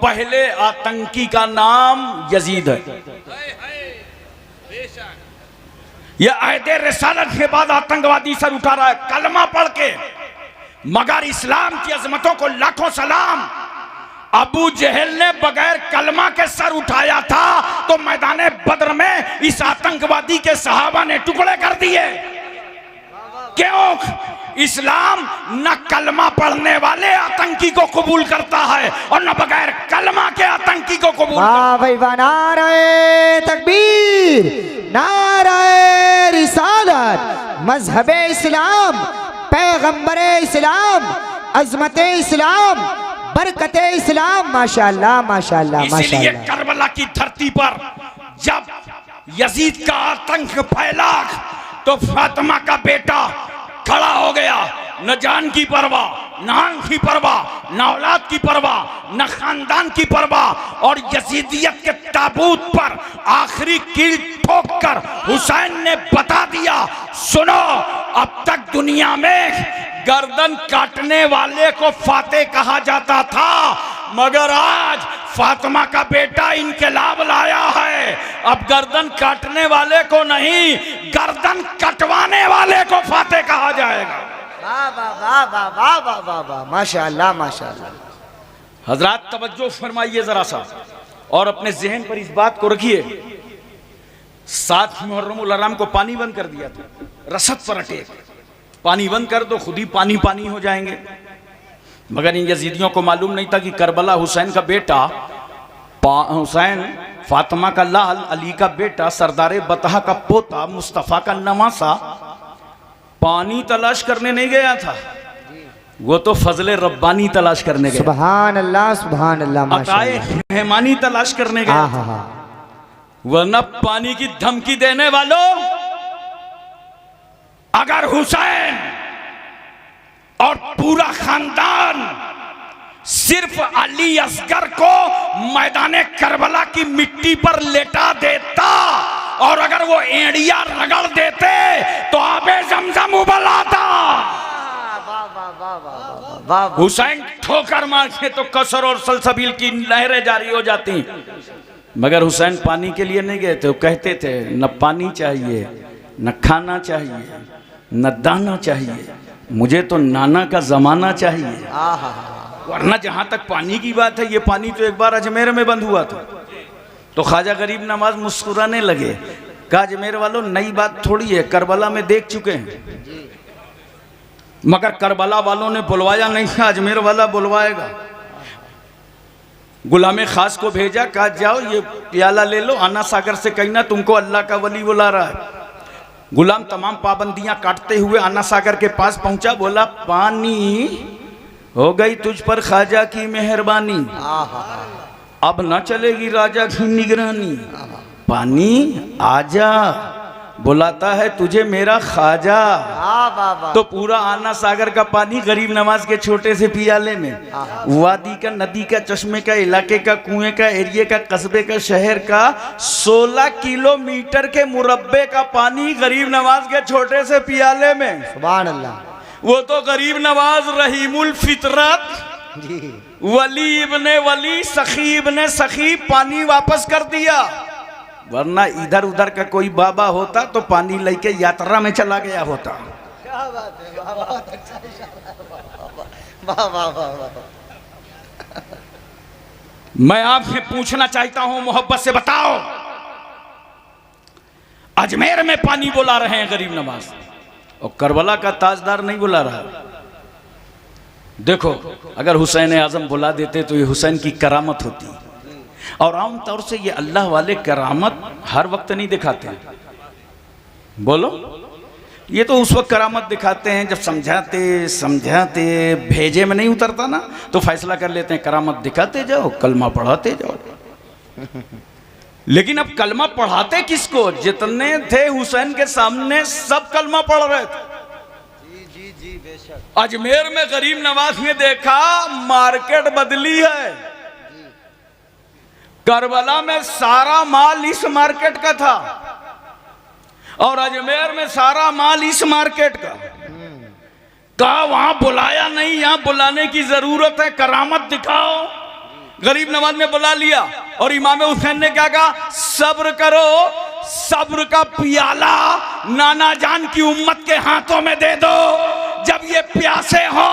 Speaker 1: पहले आतंकी का नाम यजीद है। यह अहदे रिसालत के बाद आतंकवादी सर उठा रहा है कलमा पढ़ के। मगर इस्लाम की अजमतों को लाखों सलाम, अबू जहल ने बगैर कलमा के सर उठाया था तो मैदान बद्र में इस आतंकवादी के सहाबा ने टुकड़े कर दिए। क्यों? इस्लाम न कलमा पढ़ने वाले आतंकी को कबूल करता है और न बगैर कलमा के आतंकी को कबूल।
Speaker 2: वाह भाई वाह, नारे तकबीर, नारे रिसालत, मजहबे इस्लाम, पैगंबरे इस्लाम, अजमते इस्लाम, बरकते इस्लाम। माशाअल्लाह माशाअल्लाह माशाअल्लाह।
Speaker 1: इसलिए करबला की धरती पर जब यजीद का आतंक फैला तो फातिमा का बेटा खड़ा हो गया। न जान की परवाह, न आन की परवाह, न औलाद की परवाह, न खानदान की परवाह, और यजीदियत के ताबूत पर आखिरी कील ठोक कर हुसैन ने बता दिया, सुनो, अब तक दुनिया में गर्दन काटने वाले को फाते कहा जाता था, मगर आज फातिमा का बेटा इनकलाब लाया है। अब गर्दन काटने वाले को नहीं, गर्दन कटवाने वाले को फाते कहा जाएगा।
Speaker 2: वाह वाह वाह वाह वाह वाह वाह वाह, माशाअल्लाह माशाअल्लाह।
Speaker 1: हजरात तवज्जो फरमाइए जरा सा और अपने जहन पर इस बात को रखिए। 7 मुहर्रमुल हराम को पानी बंद कर दिया था, रसद पर अटे, पानी बंद कर दो खुद ही पानी पानी हो जाएंगे। मगर इन यजीदियों को मालूम नहीं था कि करबला हुसैन का बेटा, हुसैन फातिमा का लाल, अली का बेटा, सरदार बतहा का पोता, मुस्तफ़ा का नवासा पानी तलाश करने नहीं गया था, वो तो फजले रब्बानी तलाश करने गया।
Speaker 2: सुभान अल्लाह सुभान अल्लाह
Speaker 1: माशाअल्लाह। मेहमानी तलाश करने गया था। वरना पानी की धमकी देने वालों, अगर हुसैन और पूरा खानदान सिर्फ अली असगर को मैदान करबला की मिट्टी पर लेटा देता और अगर वो एड़िया रगड़ देते तो आबे जमजम उबल आता। हुसैन ठोकर मारते तो कसर और सलसबील की लहरें जारी हो जाती, मगर हुसैन पानी के लिए नहीं गए थे। वो कहते थे न पानी चाहिए, न खाना चाहिए, न दाना चाहिए, मुझे तो नाना का जमाना चाहिए। वरना जहां तक पानी की बात है, ये पानी तो एक बार अजमेर में बंद हुआ था, तो ख्वाजा गरीब नवाज मुस्कुराने लगे, कहा अजमेर वालों नई बात थोड़ी है, करबला में देख चुके हैं। मगर करबला वालों ने बुलवाया नहीं था, अजमेर वाला बुलवाएगा। गुलाम खास को भेजा, कहा जाओ ये प्याला ले लो, आना सागर से कहना तुमको अल्लाह का वली बुला रहा है। गुलाम तमाम पाबंदियां काटते हुए आना सागर के पास पहुंचा, बोला पानी हो गई तुझ पर ख्वाजा की मेहरबानी, अब न चलेगी राजा की निगरानी, पानी आजा बुलाता है तुझे मेरा ख्वाजा। तो पूरा आना सागर का पानी गरीब नवाज के छोटे से पियाले में, वादी का, नदी का, चश्मे का, इलाके का, कुएं का, एरिया का, कस्बे का, शहर का 16 किलोमीटर के मुरब्बे का पानी गरीब नवाज के छोटे से पियाले में।
Speaker 2: सुभान अल्लाह।
Speaker 1: वो तो गरीब नवाज रहीमुल फितरत, वली इब्ने वली, सखी इब्ने सखी, पानी वापस कर दिया। वरना इधर उधर का कोई बाबा होता तो पानी लेके यात्रा में चला गया होता।
Speaker 2: क्या बात है, बहुत अच्छा इशारा, वाह।
Speaker 1: मैं आपसे पूछना चाहता हूं, मोहब्बत से बताओ, अजमेर में पानी बुला रहे हैं गरीब नवाज, और करबला का ताजदार नहीं बुला रहा। देखो, अगर हुसैन आजम बुला देते तो ये हुसैन की करामत होती। और आमतौर से ये अल्लाह वाले करामत हर वक्त नहीं दिखाते। बोलो, ये तो उस वक्त करामत दिखाते हैं जब समझाते भेजे में नहीं उतरता ना, तो फैसला कर लेते हैं करामत दिखाते जाओ, कलमा पढ़ाते जाओ। लेकिन अब कलमा पढ़ाते किसको? जितने थे हुसैन के सामने सब कलमा पढ़ रहे थे। जी बेशक। अजमेर में गरीब नवाज ने देखा मार्केट बदली है। करबला में सारा माल इस मार्केट का था और अजमेर में सारा माल इस मार्केट का। कहा वहां बुलाया नहीं, यहां बुलाने की जरूरत है, करामत दिखाओ। गरीब नवाज ने बुला लिया और इमाम हुसैन ने क्या कहा? सब्र करो, सब्र का पियाला नाना जान की उम्मत के हाथों में दे दो। जब ये प्यासे हो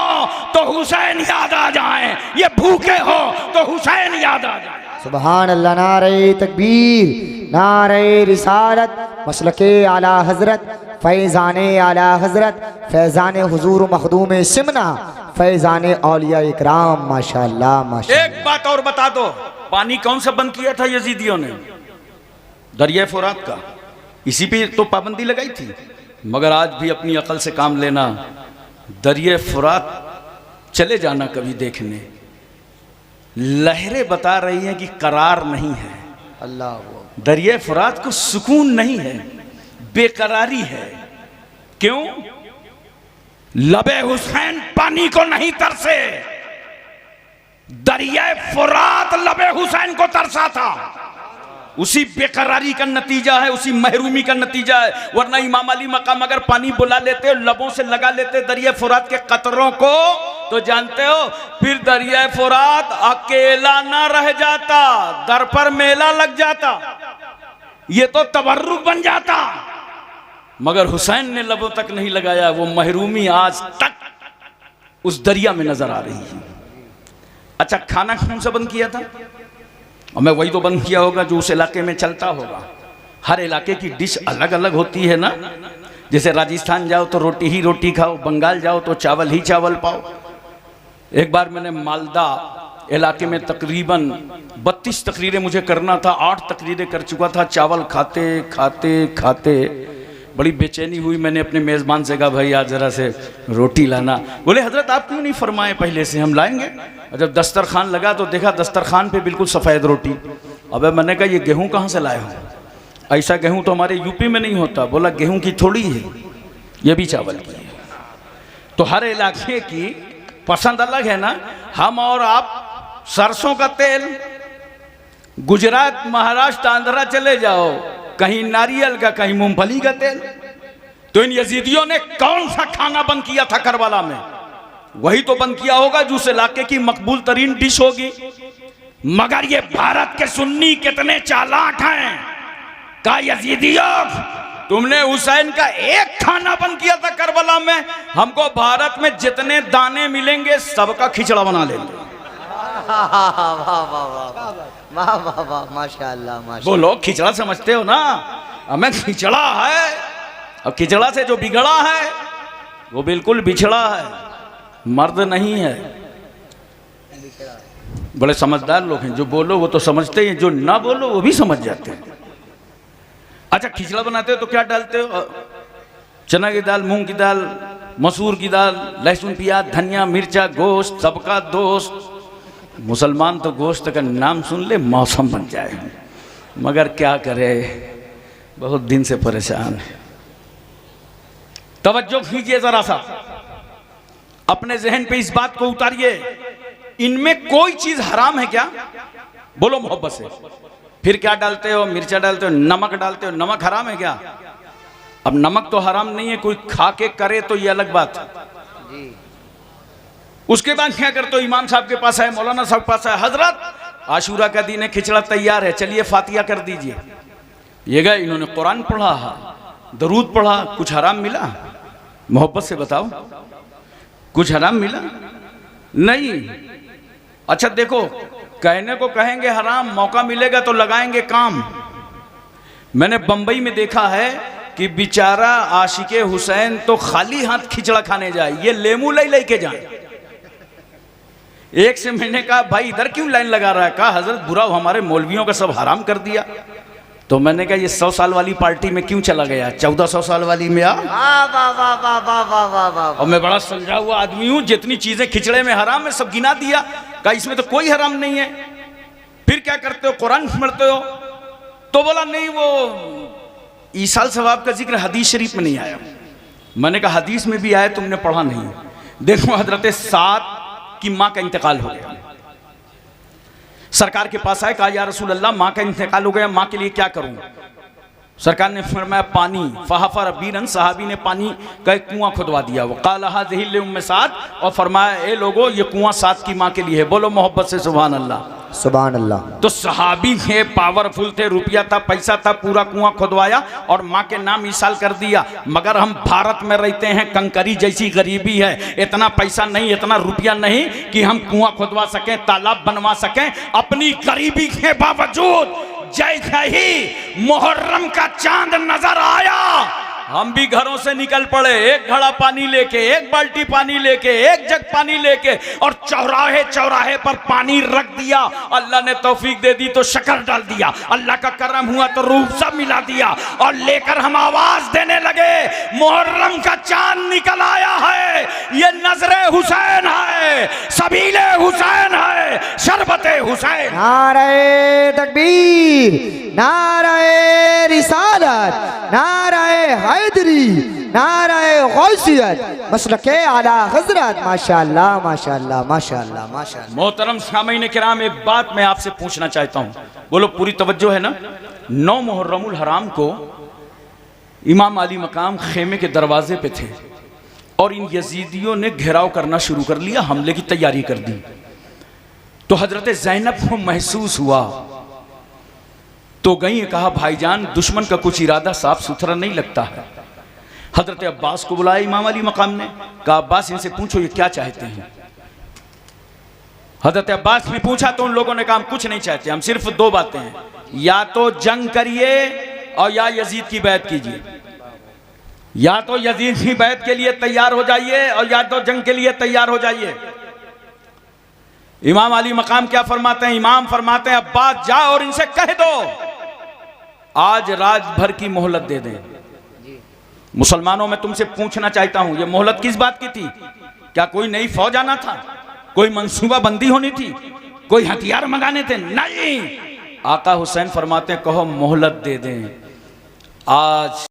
Speaker 1: तो हुसैन याद आ जाए, ये भूखे हो तो हुसैन याद आ जाए।
Speaker 2: सुभान अल्लाह। नारे तकबीर, नारे रिसालत, मसलके आला हजरत, फैज़ाने आला हजरत, फैज़ाने हुजूर मखदूम सिमना, फैज़ाने औलिया इकराम। माशाअल्लाह माशाअल्लाह।
Speaker 1: एक बात और बता दो, पानी कौन सा बंद किया था यजीदियों ने? दरिया फुरात का। इसी पे तो पाबंदी लगाई थी। मगर आज भी अपनी अकल से काम लेना, दरिया फुरात चले जाना कभी देखने, लहरें बता रही हैं कि करार नहीं है। अल्लाह, दरिया फुरात को सुकून नहीं है, बेकरारी है। क्यों? लबे हुसैन पानी को नहीं तरसे, दरिया फुरात लबे हुसैन को तरसा था। उसी बेकरारी का नतीजा है, उसी महरूमी का नतीजा है। वरना इमाम अली मकाम अगर पानी बुला लेते, लबों से लगा लेते दरिया फुरात के कतरों को, तो जानते हो फिर दरिया फुरात अकेला ना रह जाता, दर पर मेला लग जाता, ये तो तबर्रुक बन जाता। मगर हुसैन ने लबों तक नहीं लगाया। वो महरूमी आज तक उस दरिया में नजर आ रही है। अच्छा, खाना कौन सा बंद किया था? और मैं वही तो बंद किया होगा जो उस इलाके में चलता होगा। हर इलाके की डिश अलग अलग होती है ना। जैसे राजस्थान जाओ तो रोटी ही रोटी खाओ, बंगाल जाओ तो चावल ही चावल पाओ। एक बार मैंने मालदा इलाके में तकरीबन 32 तकरीरें मुझे करना था, 8 तकरीरें कर चुका था। चावल खाते खाते खाते बड़ी बेचैनी हुई। मैंने अपने मेज़बान से कहा, भाई आज ज़रा से रोटी लाना। बोले हजरत आप क्यों नहीं फरमाए पहले से, हम लाएंगे। और जब दस्तरखान लगा तो देखा दस्तरखान पे बिल्कुल सफ़ेद रोटी। अबे मैंने कहा ये गेहूं कहाँ से लाए हो? ऐसा गेहूं तो हमारे यूपी में नहीं होता। बोला गेहूं की थोड़ी है, ये भी चावल की है। तो हर इलाके की पसंद अलग है ना। हम और आप सरसों का तेल, गुजरात महाराष्ट्र आंध्रा चले जाओ, कहीं नारियल का, कहीं मूंगफली का तेल। तो इन यजीदियों ने कौन सा खाना बंद किया था करबला में? वही तो बंद किया होगा जो उस इलाके की मकबूल तरीन डिश होगी। मगर ये भारत के सुन्नी कितने चालाक हैं। का यजीदियों, तुमने हुसैन का एक खाना बंद किया था करबला में, हमको भारत में जितने दाने मिलेंगे सबका खिचड़ा बना लेंगे।
Speaker 2: माशाअल्लाह।
Speaker 1: बोलो, खिचड़ा समझते हो ना? हमें खिचड़ा है, और खिचड़ा से जो बिगड़ा है वो बिल्कुल बिछड़ा है, मर्द नहीं है। बड़े समझदार लोग हैं, जो बोलो वो तो समझते हैं, जो ना बोलो वो भी समझ जाते हैं। अच्छा, खिचड़ा बनाते हो तो क्या डालते हो? चना की दाल, मूंग की दाल, मसूर की दाल, लहसुन, प्याज, धनिया, मिर्चा, गोश्त, सबका दोस्त। मुसलमान तो गोश्त का नाम सुन ले मौसम बन जाए, मगर क्या करे, बहुत दिन से परेशान है। तवज्जो कीजिए जरा सा, अपने जहन पे इस बात को उतारिए, इनमें कोई चीज हराम है क्या? बोलो मोहब्बत से। फिर क्या डालते हो? मिर्चा डालते हो, नमक डालते हो, नमक हराम है क्या? अब नमक तो हराम नहीं है, कोई खा के करे तो ये अलग बात है। उसके बाद क्या करते हो? इमाम साहब के पास आए, मौलाना साहब के पास आए, हजरत आशूरा का दिन है, खिचड़ा तैयार है, चलिए फातिहा कर दीजिए। ये गए, इन्होंने कुरान पढ़ा, दरूद पढ़ा, कुछ हराम मिला? मोहब्बत से बताओ, कुछ हराम मिला? नहीं। अच्छा देखो, कहने को कहेंगे हराम, मौका मिलेगा तो लगाएंगे काम। मैंने बंबई में देखा है कि बेचारा आशिके हुसैन तो खाली हाथ खिचड़ा खाने जाए, ये लेमू लेके जाए। एक से मैंने कहा भाई इधर क्यों लाइन लगा रहा है? कहा हजरत बुरा हमारे मौलवियों का सब हराम कर दिया। तो मैंने कहा ये 100 साल वाली पार्टी में क्यों चला गया, 1400 साल वाली में आ। और मैं बड़ा समझा हुआ आदमी हूं, जितनी चीजें खिचड़े में हराम है सब गिना दिया, कहा इसमें तो कोई हराम नहीं है। फिर क्या करते हो? कुरान पढ़ते हो? तो बोला नहीं, वो ईसाल सवाब का जिक्र हदीस शरीफ में नहीं आया। मैंने कहा हदीस में भी आया, तुमने पढ़ा नहीं। देखो हजरत साद की माँ का इंतकाल हो गया, सरकार के पास आए, कहा या रसूल अल्लाह माँ का इंतकाल हो गया, माँ के लिए क्या करूं? सरकार ने फरमाया पानी। फहफर बीरन, सहाबी ने पानी का एक कुआं खुदवा दिया। वो काला हाज़िहिल उम्मे साद, और फरमाया ए लोगो ये कुआं साद की माँ के लिए है। बोलो मोहब्बत से सुभान अल्लाह,
Speaker 2: सुभान अल्लाह।
Speaker 1: तो सहाबी थे, पावरफुल थे, रुपया था, पैसा था, पूरा कुआं खुदवाया और माँ के नाम ईसाल कर दिया। मगर हम भारत में रहते हैं, कंकरी जैसी गरीबी है, इतना पैसा नहीं, इतना रुपया नहीं कि हम कुआं खुदवा सकें, तालाब बनवा सकें। अपनी गरीबी के बावजूद जैसे ही मुहर्रम का चांद नजर आया, हम भी घरों से निकल पड़े, एक घड़ा पानी लेके, एक बाल्टी पानी लेके, एक जग पानी लेके, और चौराहे चौराहे पर पानी रख दिया। अल्लाह ने तौफीक दे दी तो शक्कर डाल दिया, अल्लाह का करम हुआ तो रूह सब मिला दिया, और लेकर हम आवाज देने लगे मुहर्रम का चांद निकल आया है, ये नजरे हुसैन है, सबीले हुसैन है, शरबते हुसैन।
Speaker 2: नारे तकबीर, नारे रिसालत, नारे हैदरी, नारे गौसियत, मसलके आला हजरत। माशाअल्लाह माशाअल्लाह माशाअल्लाह माशाअल्लाह।
Speaker 1: मोहतरम सामीन किराम, एक बात मैं आपसे पूछना चाहता हूँ, बोलो पूरी तवज्जो है ना? 9 मुहर्रमुल हराम को इमाम अली मकाम खेमे के दरवाजे पे थे, और इन यजीदियों ने घेराव करना शुरू कर लिया, हमले की तैयारी कर दी। तो हजरत ज़ैनब को महसूस हुआ, तो गई, कहा भाईजान दुश्मन का कुछ इरादा साफ सुथरा नहीं लगता है। हजरत अब्बास को बुलाया इमाम अली मकाम ने, कहा अब्बास इनसे पूछो ये क्या चाहते हैं। हजरत अब्बास ने पूछा तो उन लोगों ने कहा हम कुछ नहीं चाहते, हम सिर्फ 2 बातें हैं, या तो जंग करिए और या यजीद की बैत कीजिए, या तो यजीद की बैत के लिए तैयार हो जाइए और या तो जंग के लिए तैयार हो जाइए। इमाम अली मकाम क्या फरमाते हैं? इमाम फरमाते हैं अब्बास जाओ और इनसे कह दो आज रात भर की मोहलत दे दें। मुसलमानों में तुमसे पूछना चाहता हूं, ये मोहलत किस बात की थी? क्या कोई नई फौज आना था? कोई मंसूबा बंदी होनी थी? कोई हथियार मंगाने थे? नहीं। आका हुसैन फरमाते हैं कहो मोहलत दे दें, आज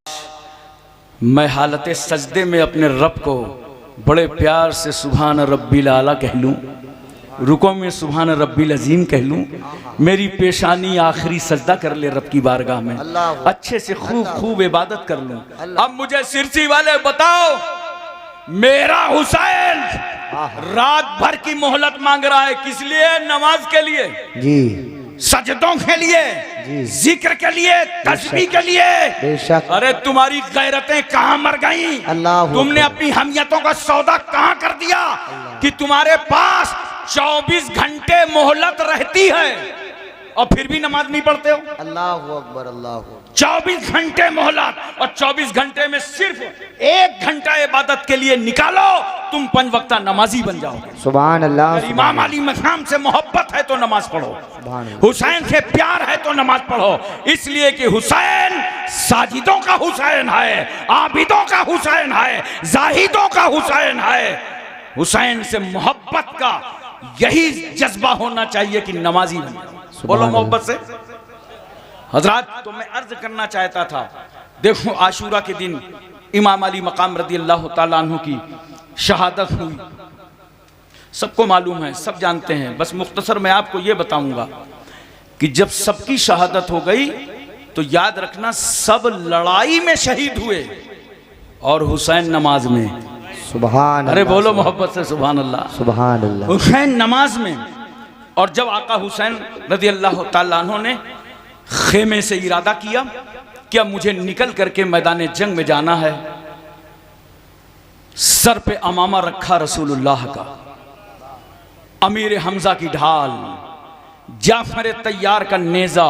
Speaker 1: मैं हालत सजदे में अपने रब को बड़े प्यार से सुभान रब्बिल आला कह लूं, रुको में सुभान रब्बिल अजीम कह लूं, मेरी पेशानी आखिरी सजदा कर ले रब की बारगाह में, अच्छे से खूब खूब इबादत कर लूं। अब मुझे सिरसी वाले बताओ, मेरा हुसैन रात भर की मोहलत मांग रहा है। किस लिए? नमाज के लिए
Speaker 2: जी,
Speaker 1: सजदों के लिए, जिक्र के लिए, तस्बीह के लिए।
Speaker 2: बेशक।
Speaker 1: अरे तुम्हारी गैरतें कहां मर गई?
Speaker 2: अल्लाह,
Speaker 1: तुमने अपनी हमियतों का सौदा कहां कर दिया कि तुम्हारे पास 24 घंटे मोहलत रहती है और फिर भी नमाज नहीं पढ़ते हो?
Speaker 2: अल्लाह अकबर, अल्लाह।
Speaker 1: 24 घंटे मोहलत, और 24 घंटे में सिर्फ 1 घंटा इबादत के लिए निकालो, तुम 5 वक्ता नमाजी बन जाओगे।
Speaker 2: सुभान अल्लाह।
Speaker 1: अगर इमाम अली मकाम से मोहब्बत है तो नमाज पढ़ो, हुसैन से प्यार है तो नमाज पढ़ो, इसलिए कि हुसैन साजिदों का हुसैन है, आबिदों का हुसैन है, जाहिदों का हुसैन है। हुसैन से मोहब्बत का यही जज्बा होना चाहिए कि नमाजी बन जाओ। बोलो मोहब्बत से। हजरात, तो मैं अर्ज करना चाहता था, देखो आशूरा के दिन इमाम अली मकाम रदी अल्लाह ताला अन्हु की शहादत हुई, सबको मालूम है, सब जानते हैं। बस मुख्तसर मैं आपको ये बताऊंगा कि जब सबकी शहादत हो गई तो याद रखना सब लड़ाई में शहीद हुए और हुसैन नमाज में।
Speaker 2: सुभान।
Speaker 1: अरे बोलो मोहब्बत से सुभान अल्लाह।
Speaker 2: सुभान अल्लाह।
Speaker 1: हुसैन नमाज में। और जब आका हुसैन रदी अल्लाह ताला अन्हु ने खेमे से इरादा किया कि अब मुझे निकल करके मैदान जंग में जाना है, सर पे अमामा रखा रसूलुल्लाह का, अमीर हमजा की ढाल, जाफर तैयार का नेजा,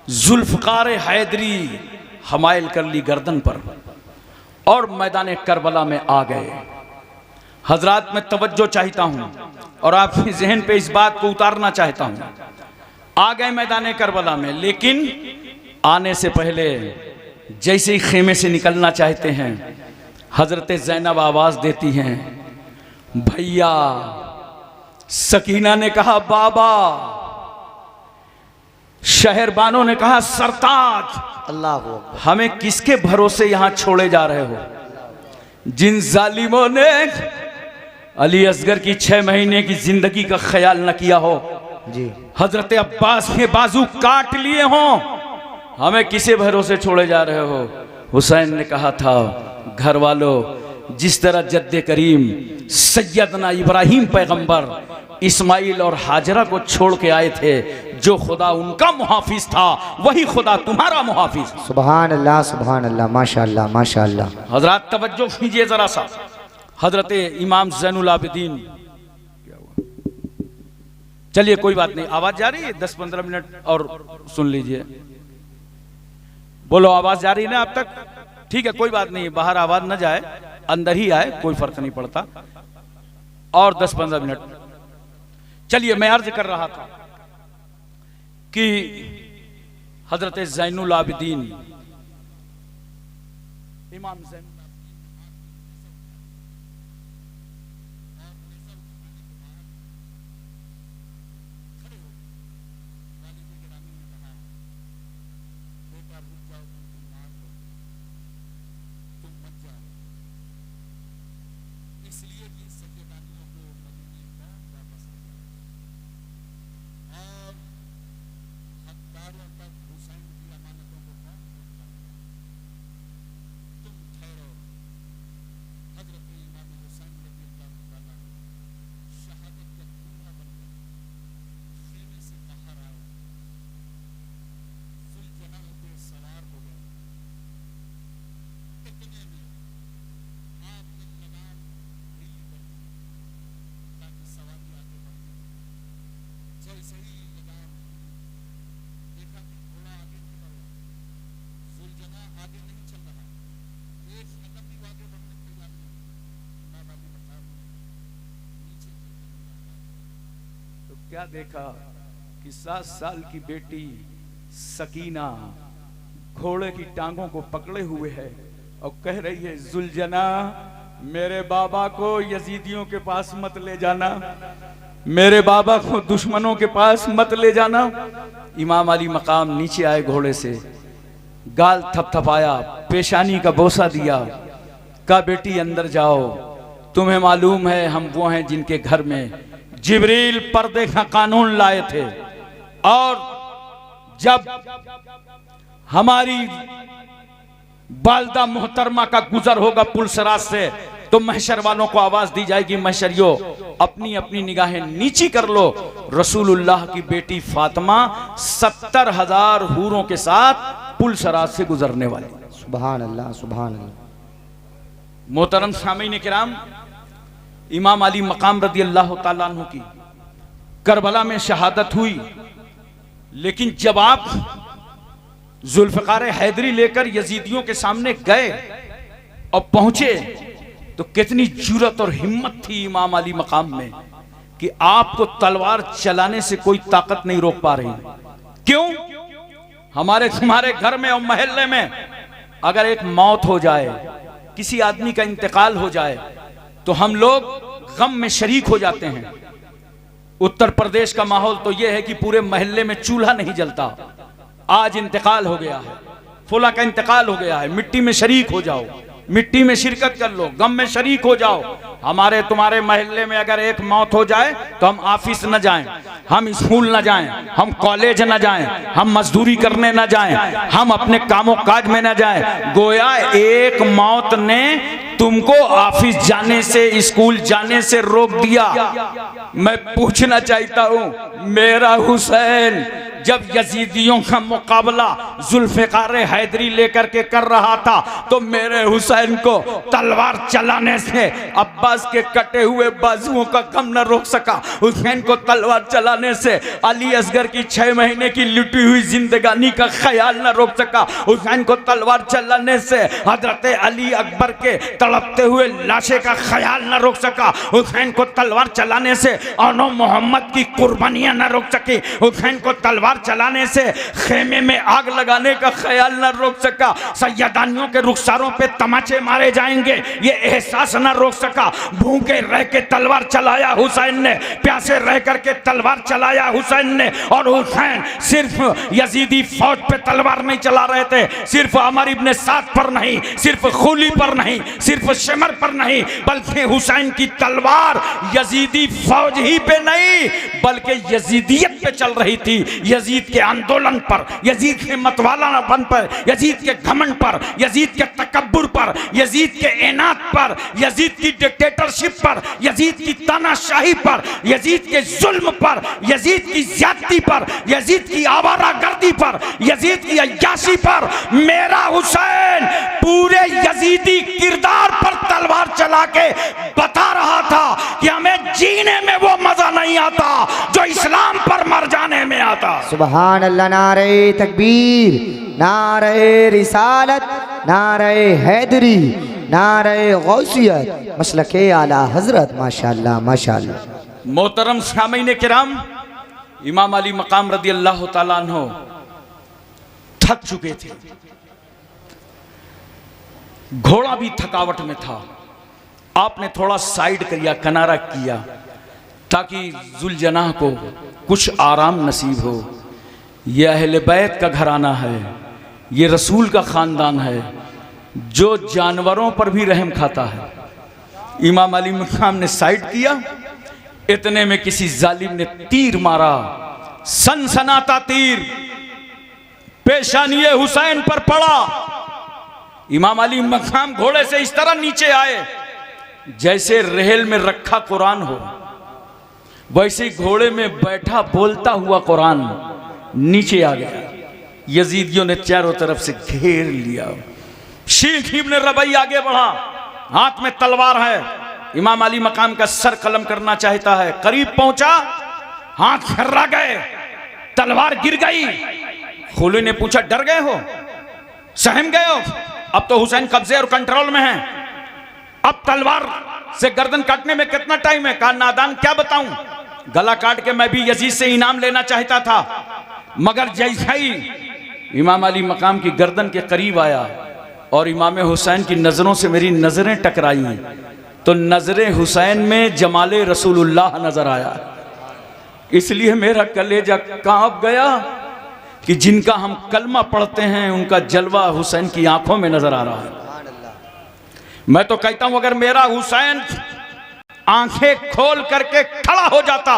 Speaker 1: जुल्फकार हैदरी हमायल कर ली गर्दन पर और मैदान करबला में आ गए। हजरात, मैं तवज्जो चाहता हूं और आपके जहन पे इस बात को उतारना चाहता हूं। आ गए मैदान करबला में, लेकिन आने से पहले जैसे ही खेमे से निकलना चाहते हैं, हजरत ज़ैनब आवाज देती हैं, भैया। सकीना ने कहा बाबा, शहरबानों ने कहा सरताज।
Speaker 2: अल्लाह,
Speaker 1: हमें किसके भरोसे यहां छोड़े जा रहे हो? जिन जालिमों ने अली असगर की 6 महीने की जिंदगी का ख्याल न किया हो
Speaker 2: जी,
Speaker 1: हजरत अब्बास के बाजू काट लिए हों, हमें किसे भरोसे छोड़े जा रहे हो? हुसैन ने कहा था, घर वालों, जिस तरह जद्दे करीम सैयदना इब्राहिम पैगंबर इस्माइल और हाजरा को छोड़ के आए थे, जो खुदा उनका मुहाफिज था वही खुदा तुम्हारा मुहाफिज।
Speaker 2: सुभान अल्लाह, सुभान अल्लाह, माशाअल्लाह, माशाअल्लाह।
Speaker 1: हजरत तवज्जो कीजिए जरा सा। हजरत इमाम ज़ैनुल आबिदीन, चलिए कोई बात नहीं, आवाज जा रही है, 10-15 मिनट और सुन लीजिए। बोलो, आवाज जा रही है ना आप तक? ठीक है, कोई बात नहीं, बाहर आवाज न जाए, अंदर ही आए, कोई फर्क नहीं पड़ता। और 10-15 मिनट। चलिए, मैं अर्ज कर रहा था कि हजरत ज़ैनुल आबिदीन इमाम ज़ैनुल क्या देखा कि 7 साल की बेटी सकीना घोड़े की टांगों को पकड़े हुए है और कह रही है, जुलजना, मेरे बाबा को यजीदियों के पास मत ले जाना, मेरे बाबा को दुश्मनों के पास मत ले जाना। इमाम अली मकाम नीचे आए घोड़े से, गाल थपथपाया, पेशानी का बोसा दिया, कहा, बेटी अंदर जाओ, तुम्हें मालूम है हम वो हैं जिनके घर में जिब्रील पर्दे का कानून लाए थे, और जब हमारी बालदा मोहतरमा का गुजर होगा पुलसराज से, तो तो महशर वालों को आवाज दी जाएगी, महशरियो अपनी अपनी निगाहें नीची कर लो, रसूलुल्लाह की बेटी फातिमा 70,000 हूरों के साथ पुल सराज से गुजरने वाली।
Speaker 2: सुभान अल्लाह, सुभान अल्लाह।
Speaker 1: मोहतरम सामीन किराम, इमाम अली मकाम रदी अल्लाह ताला अन्हु की करबला में शहादत हुई, लेकिन जब आप जुल्फ़िकार हैदरी लेकर यजीदियों के सामने गए और पहुंचे तो कितनी जुर्रत और हिम्मत थी इमाम अली मकाम में कि आपको तलवार चलाने से कोई ताकत नहीं रोक पा रही। क्यों? हमारे तुम्हारे घर में और मोहल्ले में अगर एक मौत हो जाए, किसी आदमी का इंतकाल हो जाए, तो हम लोग गम में शरीक हो जाते हैं। उत्तर प्रदेश का माहौल तो यह है कि पूरे मोहल्ले में चूल्हा नहीं जलता। आज इंतकाल हो गया है, फुला का इंतकाल हो गया है, मिट्टी में शरीक हो जाओ, मिट्टी में शिरकत कर लो, गम में शरीक हो जाओ। हमारे तुम्हारे मोहल्ले में अगर एक मौत हो जाए तो हम ऑफिस न जाएं, हम स्कूल न जाएं, हम कॉलेज न जाएं, हम मजदूरी करने न जाएं, हम अपने कामों काज में न जाएं। गोया एक मौत ने तुमको ऑफिस जाने से, स्कूल जाने से रोक दिया। मैं पूछना चाहता हूं, मेरा हुसैन जब यजीदियों का मुकाबला जुल्फ़िकार हैदरी लेकर के कर रहा था तो मेरे हुसैन को तलवार चलाने से अब्बास के कटे हुए बाजुओं का गम न रोक सका। हुसैन को तलवार चलाने से अली असगर की 6 महीने की लुटी हुई जिंदगानी का ख्याल न रोक सका। हुसैन को तलवार चलाने से हजरत अली अकबर के तड़पते हुए लाशे का ख्याल न रोक सका। हुसैन को तलवार चलाने से औनो मोहम्मद की कुर्बानियां न रोक सकी। हुसैन को तलवार चलाने से खेमे में आग लगाने का ख्याल न रोक सका। सैयदानियों के रुखसारों पे तमाचे मारे जाएंगे ये एहसास न रोक सका। भूखे रह के तलवार चलाया हुसैन ने, प्यासे रह करके तलवार चलाया हुसैन ने। और हुसैन सिर्फ यजीदी फौज पे तलवार नहीं चला रहे थे, सिर्फ अमर इब्ने साद पर नहीं, सिर्फ खूली पर नहीं, सिर्फ शिमर पर नहीं, बल्कि हुसैन की तलवार यजीदी फौज ही पे नहीं बल्कि यजीदियत पे चल रही थी। यजीद के आंदोलन पर, यजीद के मतवालापन पर, यजीद के घमंड पर, यजीद के तकब्बुर पर, यजीद के इनात पर, यजीद की डिक्टेटरशिप पर, यजीद की तानाशाही पर, यजीद के जुल्म पर, यजीद की ज्यादती पर, यजीद की आवारागर्दी पर, यजीद की अय्याशी पर मेरा हुसैन पूरे यजीदी किरदार पर तलवार चला के बता रहा था कि हमें जीने में वो मजा नहीं आता जो इस्लाम पर मर जाने में आता।
Speaker 2: सुभान अल्लाह। नारे तकबीर, नारे रिसालत, नारे हैदरी, नारे गौसियत, मसलके आला हजरत। माशाअल्लाह, माशाअल्लाह।
Speaker 1: मोहतरम सामीन किराम, इमाम अली मकाम रदी अल्लाह ताला अन्हु थक चुके थे, घोड़ा भी थकावट में था। आपने थोड़ा साइड किया, किनारा किया ताकि जुलजनाह को कुछ आराम नसीब हो। यह अहले बैत का घराना है, ये रसूल का ख़ानदान है जो जानवरों पर भी रहम खाता है। इमाम अली मकाम ने साइड किया, इतने में किसी जालिम ने तीर मारा, सनसनाता तीर पेशानिये हुसैन पर पड़ा। इमाम अली मकाम घोड़े से इस तरह नीचे आए जैसे रेहल में रखा कुरान हो, वैसे घोड़े में बैठा बोलता हुआ कुरान नीचे आ गया। यजीदियों ने चारों तरफ से घेर लिया। शेख इब्ने रबई आगे बढ़ा, हाथ में तलवार है, इमाम अली मकाम का सर कलम करना चाहता है। करीब पहुंचा, हाथ खर्रा गए, तलवार गिर गई। खूली ने पूछा, डर गए हो, सहम गए हो? अब तो हुसैन कब्जे और कंट्रोल में है, अब तलवार से गर्दन काटने में कितना टाइम है? कहा, नादान क्या बताऊं, गला काट के मैं भी यजीद से इनाम लेना चाहता था, मगर जैसा ही इमाम अली मकाम की गर्दन के करीब आया और इमाम हुसैन की नजरों से मेरी नजरें टकराई तो नजरे हुसैन में जमाले रसूलुल्लाह नजर आया। इसलिए मेरा कलेजा कांप गया कि जिनका हम कलमा पढ़ते हैं उनका जलवा हुसैन की आंखों में नजर आ रहा है। मैं तो कहता हूं अगर मेरा हुसैन आंखें खोल करके खड़ा हो जाता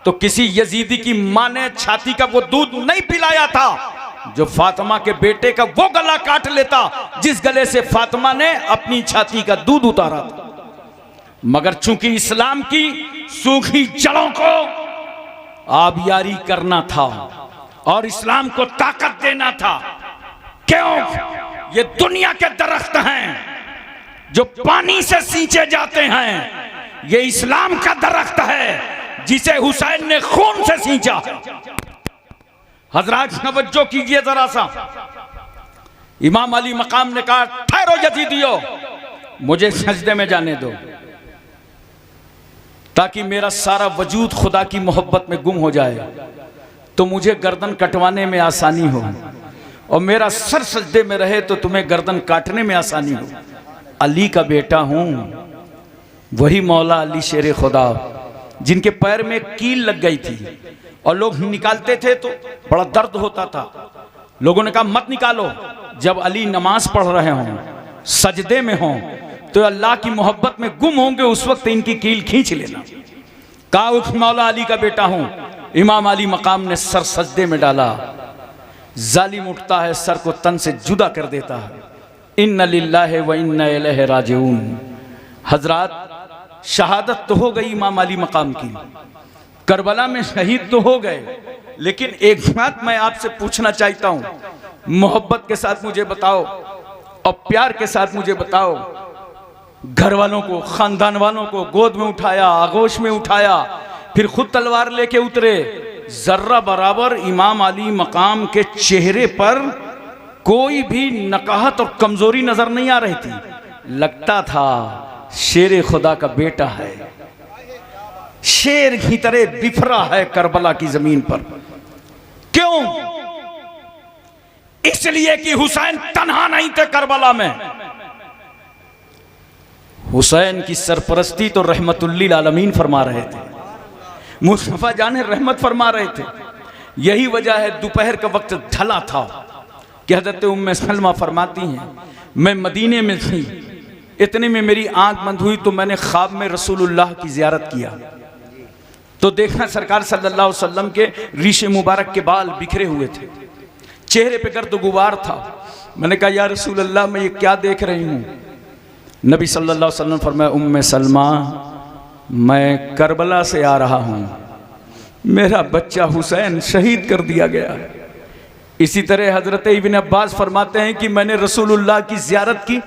Speaker 1: तो किसी यजीदी की मां ने छाती का वो दूध नहीं पिलाया था जो फातिमा के बेटे का वो गला काट लेता जिस गले से फातिमा ने अपनी छाती का दूध उतारा था। मगर चूंकि इस्लाम की सूखी जड़ों को आबियारी करना था और इस्लाम को ताकत देना था। क्यों? ये दुनिया के दरख्त हैं जो पानी से सींचे जाते हैं, ये इस्लाम का दरख्त है जिसे हुसैन ने खून से सींचा। हजरात तवज्जो कीजिए जरा सा। इमाम अली मकाम ने कहा, ठहरो यजीदियो, मुझे सजदे में जाने दो ताकि मेरा सारा वजूद खुदा की मोहब्बत में गुम हो जाए, तो मुझे गर्दन कटवाने में आसानी हो, और मेरा सर सजदे में रहे तो तुम्हें गर्दन काटने में आसानी हो। अली का बेटा हूं, वही मौला अली शेर खुदा जिनके पैर में कील लग गई थी और लोग निकालते थे तो बड़ा दर्द होता था। लोगों ने कहा मत निकालो, जब अली नमाज पढ़ रहे हों, सजदे में हों, तो अल्लाह की मोहब्बत में गुम होंगे, उस वक्त इनकी कील खींच लेना। कहा उस मौला अली का बेटा हूं। इमाम अली मकाम ने सर सजदे में डाला। जालिम उठता है, सर को तन से जुदा कर देता है। इन्ना लिल्लाहि व इन्ना इलैहि राजिऊन। हजरात, शहादत तो हो गई इमाम अली मकाम की, करबला में शहीद तो हो गए, लेकिन एक बात मैं आपसे पूछना चाहता हूं, मोहब्बत के साथ मुझे बताओ और प्यार के साथ मुझे बताओ, घर वालों को, खानदान वालों को गोद में उठाया, आगोश में उठाया, फिर खुद तलवार लेके उतरे, जर्रा बराबर इमाम अली मकाम के चेहरे पर कोई भी नकाहत और कमजोरी नजर नहीं आ रही थी। लगता था शेर खुदा का बेटा है, शेर की तरह बिफरा है करबला की जमीन पर। क्यों? इसलिए कि हुसैन तन्हा नहीं थे करबला में। हुसैन की सरपरस्ती तो रहमतुल्लिल आलमीन फरमा रहे थे, मुस्तफा जाने रहमत फरमा रहे थे। यही वजह है दोपहर का वक्त ढला था कि हज़रत उम्मे सलमा फरमाती हैं, मैं मदीने में थी, इतने में मेरी आंख बंद हुई तो मैंने ख्वाब में रसूलुल्लाह की ज़ियारत किया, तो देखा सरकार सल्लल्लाहु अलैहि वसल्लम के रीशे मुबारक के बाल बिखरे हुए थे, चेहरे पे गर्द गुबार था। मैंने कहा या रसूल अल्लाह, मैं ये क्या देख रही हूँ? नबी सल्लल्लाहु अलैहि वसल्लम फरमाया, उम्मे सलमा, मैं करबला से आ रहा हूँ, मेरा बच्चा हुसैन शहीद कर दिया गया। इसी तरह हजरत इब्न अब्बास फरमाते हैं कि मैंने रसूलुल्लाह की ज़ियारत की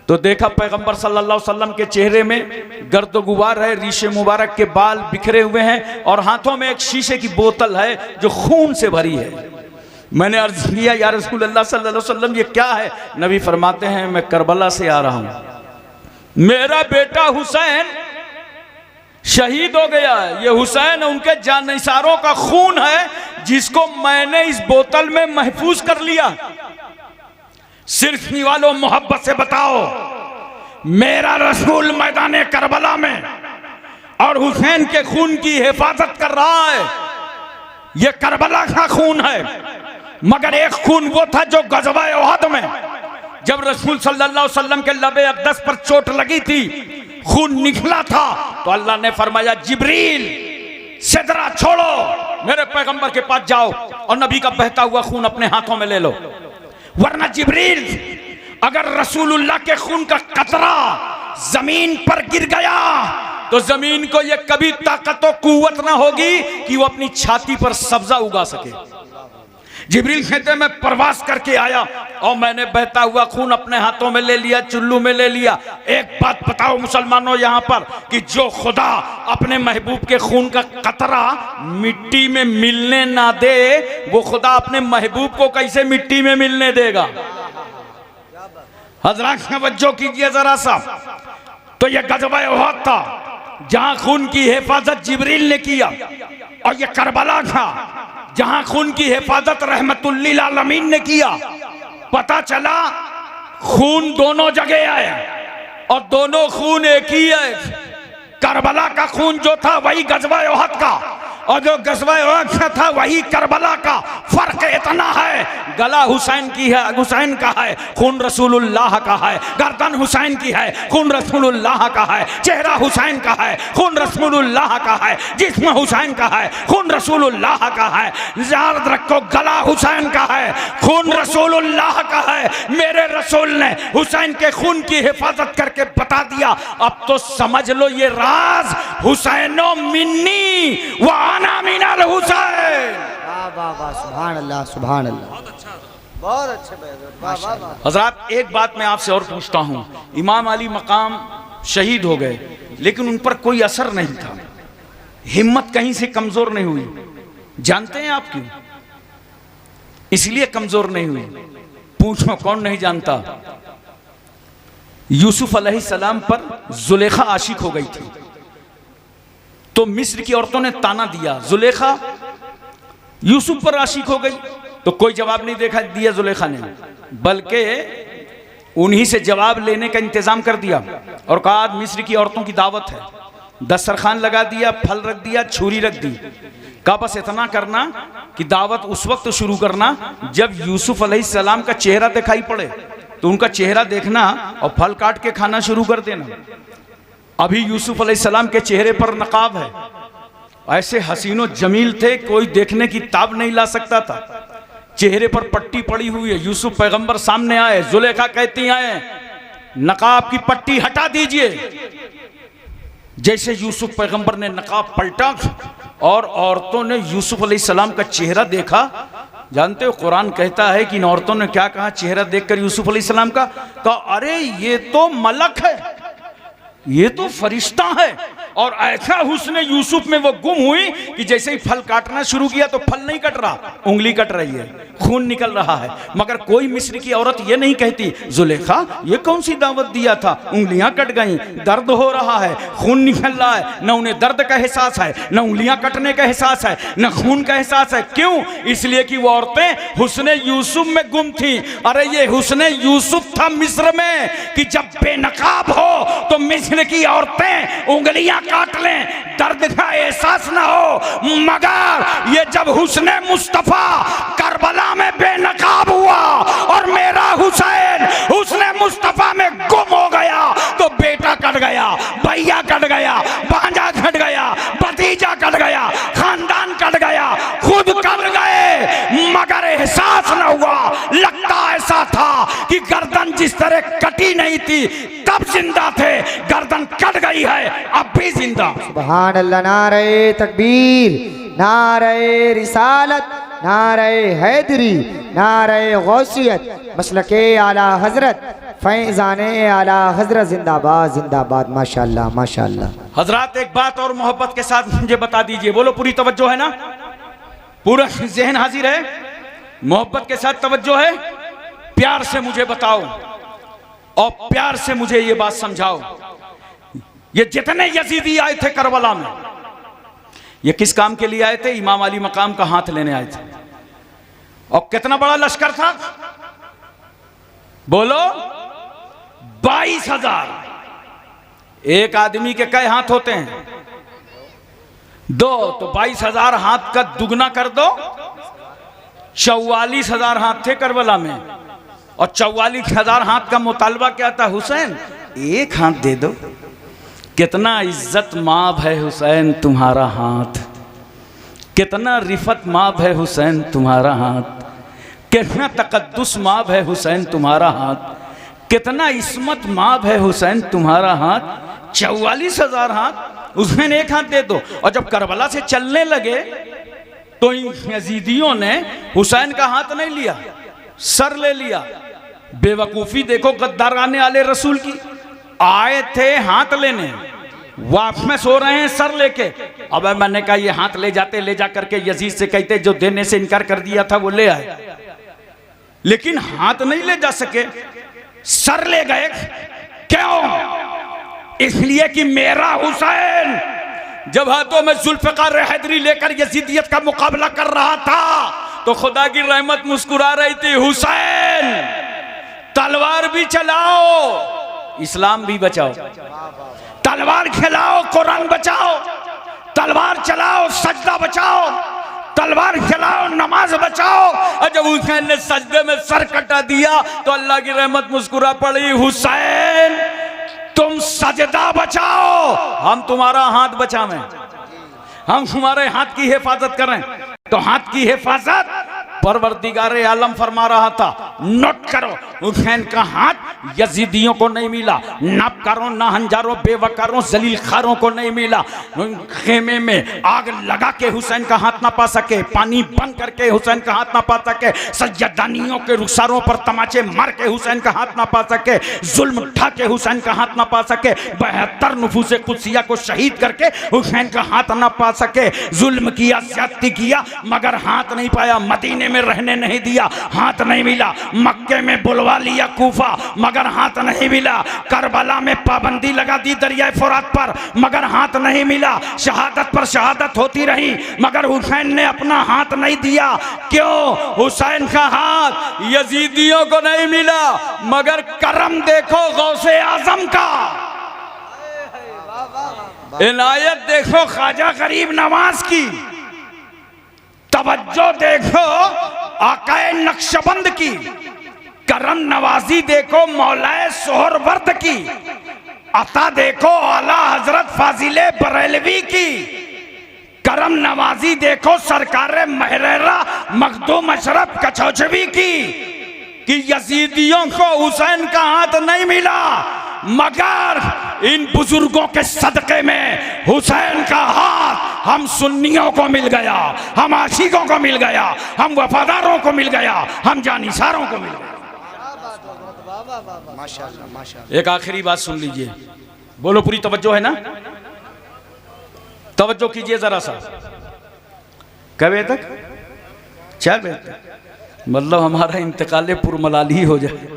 Speaker 1: तो देखा पैगंबर सल्लल्लाहु अलैहि वसल्लम के चेहरे में गर्द गुबार है, रीशे मुबारक के बाल बिखरे हुए हैं और हाथों में एक शीशे की बोतल है जो खून से भरी है। मैंने अर्ज किया या रसूल अल्लाह सल्लल्लाहु अलैहि वसल्लम ये क्या है? नबी फरमाते हैं, मैं करबला से आ रहा हूं, मेरा बेटा हुसैन शहीद हो गया है। ये हुसैन उनके जानिसारों का खून है जिसको मैंने इस बोतल में महफूज कर लिया। सिर्फ वालों, मोहब्बत से बताओ, मेरा रसूल मैदान करबला में और हुसैन के खून की हिफाजत कर रहा है। ये करबला का खून है, मगर एक खून वो था जो गज़वा उहद में जब रसूल सल्लल्लाहु अलैहि वसल्लम के लबे अक़दस पर चोट लगी थी, खून निकला था, तो अल्लाह ने फरमाया जिब्रील सिदरा छोड़ो, मेरे पैगंबर के पास जाओ और नबी का बहता हुआ खून अपने हाथों में ले लो। वरना जिब्रील, अगर रसूलुल्लाह के खून का कतरा जमीन पर गिर गया तो जमीन को यह कभी ताकत और कुव्वत ना होगी कि वो अपनी छाती पर सब्जा उगा सके। जिब्रील कहते मैं प्रवास करके आया और मैंने बहता हुआ खून अपने हाथों में ले लिया, चुल्लू में ले लिया। एक बात बताओ मुसलमानों यहाँ पर कि जो खुदा अपने महबूब के खून का कतरा मिट्टी में मिलने ना दे, वो खुदा अपने महबूब को कैसे मिट्टी में मिलने देगा? हज़रात तवज्जो कीजिए जरा सा। तो यह गज़वा उहद था जहां खून की हिफाजत जिब्रील ने किया, और यह करबला था जहां खून की हिफाजत रहमतुल्लिल आलमीन ने किया। पता चला खून दोनों जगह आया और दोनों खून एक ही है। करबला का खून जो था वही गज़वा उहद का, और जो गज़वा उहद था वही करबला का। फर्क इतना है, गला हुसैन की है, हुसैन का है, खून रसूलुल्लाह का है। गर्दन हुसैन की है, खून रसूलुल्लाह का है। चेहरा हुसैन का है, खून रसूलुल्लाह का है। जिस्म हुसैन का है, खून रसूलुल्लाह का है। याद रखो, गला हुसैन का है, खून रसूलुल्लाह का है। मेरे रसूल ने हुसैन के खून की हिफाजत करके बता दिया। अब तो समझ लो ये राज, हुसैनो मिन्नी व अना मिनल हुसैन।
Speaker 2: वाह वाह वाह, सुभान अल्लाह सुभान अल्लाह, बहुत अच्छे।
Speaker 1: हजरात, एक बात मैं आपसे और पूछता हूँ, इमाम अली मकाम शहीद हो गए, लेकिन उन पर कोई असर नहीं था, हिम्मत कहीं से कमजोर नहीं हुई। जानते हैं आप क्यों? इसलिए कमजोर नहीं हुई, पूछो कौन नहीं जानता। यूसुफ अलैहिस्सलाम पर जुलेखा आशिक हो गई थी, तो मिस्र की औरतों ने ताना दिया, जुलेखा यूसुफ पर आशिक हो गई। तो कोई जवाब नहीं दिया जुलेखा ने, बल्कि उन्हीं से जवाब लेने का इंतजाम कर दिया और कहा मिस्र की औरतों की दावत है। दस्तरखान लगा दिया, फल रख दिया, छुरी रख दी। कहा बस इतना करना कि दावत उस वक्त शुरू करना जब यूसुफ अलैहिस्सलाम का चेहरा दिखाई पड़े, तो उनका चेहरा देखना और फल काट के खाना शुरू कर देना। अभी यूसुफ अलैहिस्सलाम के चेहरे पर नकाब है, ऐसे हसीनो जमील थे, कोई देखने की ताब नहीं ला सकता था। चेहरे पर पट्टी पड़ी हुई है। यूसुफ पैगंबर सामने आए, जुलेखा कहती आए नकाब की पट्टी हटा दीजिए। जैसे यूसुफ पैगंबर ने नकाब पलटा और औरतों ने यूसुफ अलैहिस्सलाम का चेहरा देखा। जानते हो कुरान कहता है कि इन औरतों ने क्या कहा चेहरा देखकर यूसुफ अलैहिस्सलाम का? कहा अरे ये तो मलक है, ये तो फरिश्ता है। और ऐसा हुस्न यूसुफ में वो गुम हुई कि जैसे ही फल काटना शुरू किया तो फल नहीं कट रहा, उंगली कट रही है, खून निकल रहा है। मगर कोई मिस्र की औरत ये नहीं कहती जुलेखा ये कौन सी दावत दिया था, उंगलियां कट गई, दर्द हो रहा है, खून निकल रहा है। न उन्हें दर्द का एहसास है, न उंगलियां कटने का एहसास है, न खून का एहसास है। क्यों? इसलिए कि वो औरतें हुस्न यूसुफ में गुम थी। अरे ये हुस्न यूसुफ था मिस्र में कि जब बेनकाब हो तो मिस्र की औरतें उंगलियां काट लें, दर्द का एहसास ना हो। मगर ये जब हुस्ने मुस्तफा करबला में बेनकाब हुआ और मेरा हुसैन हुस्ने मुस्तफा में गुम हो गया, तो बेटा कट गया, भैया कट गया, भांजा कट गया, भतीजा कट गया, खानदान कट गया, खुद कट गए, मगर एहसास न हुआ। लगता ऐसा था कि गर्दन जिस तरह कटी नहीं थी तब जिंदा थे, गर्दन कट गई है अब भी जिंदा।
Speaker 2: सुभान अल्लाह, नारे तकबीर, नारे रिसालत, नारे हैदरी, नारे गौसियत, मसलके आला हजरत, फैजाने आला हजरत, जिंदाबाद जिंदाबाद। माशाअल्लाह माशाअल्लाह।
Speaker 1: हजरात एक बात और मोहब्बत के साथ मुझे बता दीजिए, बोलो पूरी तवज्जो है ना, पूरा जहन हाजिर है, मोहब्बत के साथ तवज्जो है, प्यार से मुझे बताओ और प्यार से मुझे ये बात समझाओ। ये जितने यजीदी आए थे करबला में, ये किस काम के लिए आए थे? इमाम अली मकाम का हाथ लेने आए थे। और कितना बड़ा लश्कर था, बोलो 22,000। एक आदमी के कई हाथ होते हैं? 2, तो 22,000 हाथ का दुगना कर दो, 44,000 हाथ थे करबला में। और 44,000 हाथ का मुतालबा क्या था? हुसैन एक हाथ दे दो। कितना इज्जत माब है हुसैन तुम्हारा हाथ, कितना रिफत माब है हुसैन तुम्हारा हाथ, कितना तकद्दुस माब है हुसैन तुम्हारा हाथ, कितना इस्मत माब है हुसैन तुम्हारा हाथ। 44,000 हाथ, हुसैन एक हाथ दे दो। और जब करबला से चलने लगे तो इन यजीदियों ने हुसैन का हाथ नहीं लिया, सर ले लिया। बेवकूफ़ी देखो गद्दाराने आले रसूल की। आए थे हाथ लेने, वापस हो रहे हैं सर लेके। अब मैंने कहा ये हाथ ले जाते, ले जा करके यजीद से कहते जो देने से इनकार कर दिया था वो ले आए, लेकिन हाथ नहीं ले जा सके, सर ले गए। क्यों? इसलिए कि मेरा हुसैन जब हाथों में जुल्फ़िकार हैदरी लेकर यजीदियत का मुकाबला कर रहा था तो खुदा की रहमत मुस्कुरा रही थी। हुसैन तलवार भी चलाओ, इस्लाम भी बचाओ, तलवार खिलाओ, कुरान बचाओ, तलवार चलाओ सजदा बचाओ, तलवार चलाओ नमाज बचाओ। और जब हुसैन ने सजदे में सर कटा दिया तो अल्लाह की रहमत मुस्कुरा पड़ी, हुसैन तुम सजदा बचाओ, हम तुम्हारा हाथ बचावें, हम तुम्हारे हाथ की हिफाजत करें। तो हाथ की हिफाजत परवरदिगारे आलम फरमा रहा था। नोट करो, हुसैन का हाथ यजीदियों को नहीं मिला, नापकारों नाहंजारों बेवकारों जलील खारों को नहीं मिला। खेमे में आग लगा के हुसैन का हाथ ना पा सके, पानी बंद करके हुसैन का हाथ ना पा सके, सज्जदानियों के रुखसारों पर तमाचे मार के हुसैन का हाथ ना पा सके, जुल्म उठा के हुसैन का हाथ ना पा सके, 72 नुफूसे कुदसिया को शहीद करके हुसैन का हाथ ना पा सके, जुल्म किया ज्यादती किया मगर हाथ नहीं पाया, मदीने में रहने नहीं दिया, हाथ नहीं मिला, मक्के में बुलवा लिया कूफा मगर हाथ नहीं मिला, करबला में पाबंदी लगा दी दरिया फुरात पर मगर हाथ नहीं मिला, शहादत पर शहादत होती रही मगर हुसैन ने अपना हाथ नहीं दिया। क्यों? हुसैन का हाथ यजीदियों को नहीं मिला मगर करम देखो गौसे आजम का, इनायत देखो ख्वाजा गरीब नवाज की, तवज्जो देखो आकाए नक्शबंद की, करम नवाजी देखो मौलाए सोहरवर्द की, अता देखो आला हजरत फाजिले बरेलवी की, करम नवाजी देखो सरकार महरेरा मखदूम अशरफ कचौचवी की, कि यजीदियों को हुसैन का हाथ नहीं मिला मगर इन बुजुर्गों के सदके में हुसैन का हाथ हम सुन्नियों को मिल गया, हम आशिकों को मिल गया, हम वफादारों को मिल गया, हम जानिसारों को मिल गया। एक आखिरी बात सुन लीजिए, बोलो पूरी तवज्जो है ना? तवज्जो कीजिए जरा सा। कै बजे तक? 4 बजे तक, मतलब हमारा इंतकाल पुरमलाली हो जाए।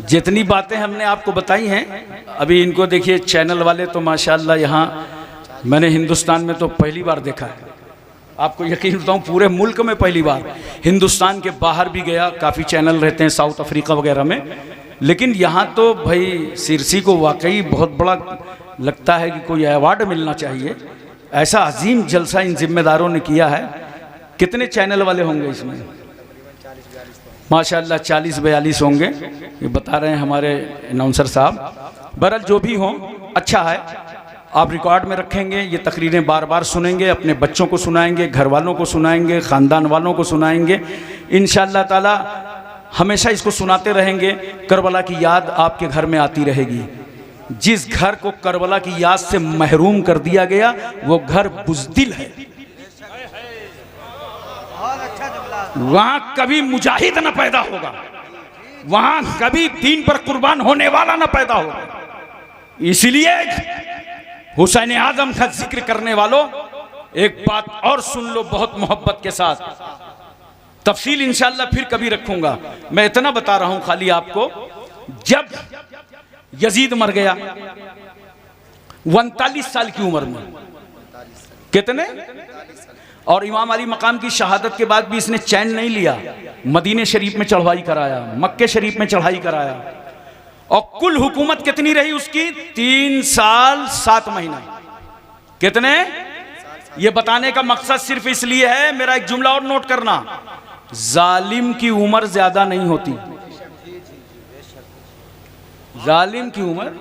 Speaker 1: जितनी बातें हमने आपको बताई हैं अभी, इनको देखिए चैनल वाले तो माशाल्लाह यहाँ मैंने हिंदुस्तान में तो पहली बार देखा है, आपको यकीन बताऊँ पूरे मुल्क में पहली बार, हिंदुस्तान के बाहर भी गया, काफ़ी चैनल रहते हैं साउथ अफ्रीका वगैरह में, लेकिन यहाँ तो भाई सिरसी को वाकई बहुत बड़ा लगता है कि कोई अवार्ड मिलना चाहिए। ऐसा अजीम जलसा इन जिम्मेदारों ने किया है। कितने चैनल वाले होंगे इसमें? माशाल्लाह 40-42 होंगे, ये बता रहे हैं हमारे अनाउंसर साहब। बहरहाल जो भी हो अच्छा है, आप रिकॉर्ड में रखेंगे, ये तकरीरें बार बार सुनेंगे, अपने बच्चों को सुनाएंगे, घर वालों को सुनाएंगे, ख़ानदान वालों को सुनाएंगे, इंशाअल्लाह ताला हमेशा इसको सुनाते रहेंगे। करबला की याद आपके घर में आती रहेगी। जिस घर को करबला की याद से महरूम कर दिया गया वो घर बुज़दिल है, वहां कभी मुजाहिद न पैदा होगा, वहां कभी दीन पर कुर्बान होने वाला न पैदा होगा। इसलिए हुसैन आजम का जिक्र करने वालों एक बात और सुन लो बहुत मोहब्बत के साथ, तफसील इंशाअल्लाह फिर कभी रखूंगा। मैं इतना बता रहा हूं खाली आपको, जब यजीद मर गया 39 साल की उम्र में, कितने, और इमाम अली मकाम की शहादत के बाद भी इसने चैन नहीं लिया, मदीने शरीफ में चढ़ाई कराया, मक्के शरीफ में चढ़ाई कराया, और कुल हुकूमत कितनी रही उसकी? 3 साल 7 महीना। कितने? ये बताने का मकसद सिर्फ इसलिए है, मेरा एक जुमला और नोट करना, जालिम की उम्र ज्यादा नहीं होती, जालिम की उम्र,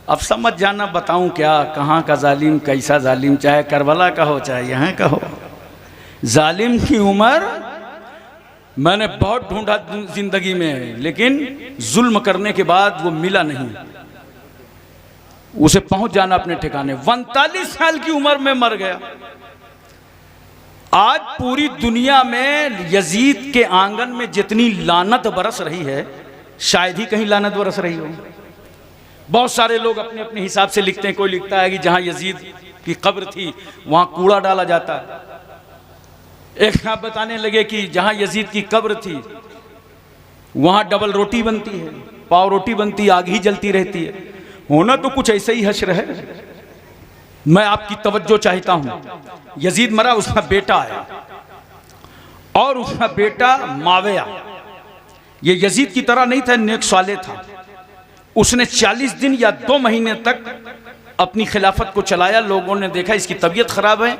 Speaker 1: अब समझ जाना बताऊं क्या, कहाँ का जालिम, कैसा जालिम, चाहे करबला का हो चाहे यहाँ का हो, जालिम की उम्र मैंने बहुत ढूंढा जिंदगी में, लेकिन जुल्म करने के बाद वो मिला नहीं, उसे पहुंच जाना अपने ठिकाने। 39 साल की उम्र में मर गया। आज पूरी दुनिया में यजीद के आंगन में जितनी लानत बरस रही है, शायद ही कहीं लानत बरस रही हो। बहुत सारे लोग अपने अपने हिसाब से लिखते हैं, कोई लिखता है कि जहां यजीद की कब्र थी वहां कूड़ा डाला जाता है, एक आप बताने लगे कि जहां यजीद की कब्र थी वहां डबल रोटी बनती है, पाव रोटी बनती है, आग ही जलती रहती है। होना तो कुछ ऐसे ही हश्र है। मैं आपकी तवज्जो चाहता हूं, यजीद मरा, उसका बेटा आया और उसका बेटा माविया, ये यजीद की तरह नहीं था, नेक साले था। उसने 40 दिन या 2 महीने तक अपनी खिलाफत को चलाया, लोगों ने देखा इसकी तबीयत ख़राब है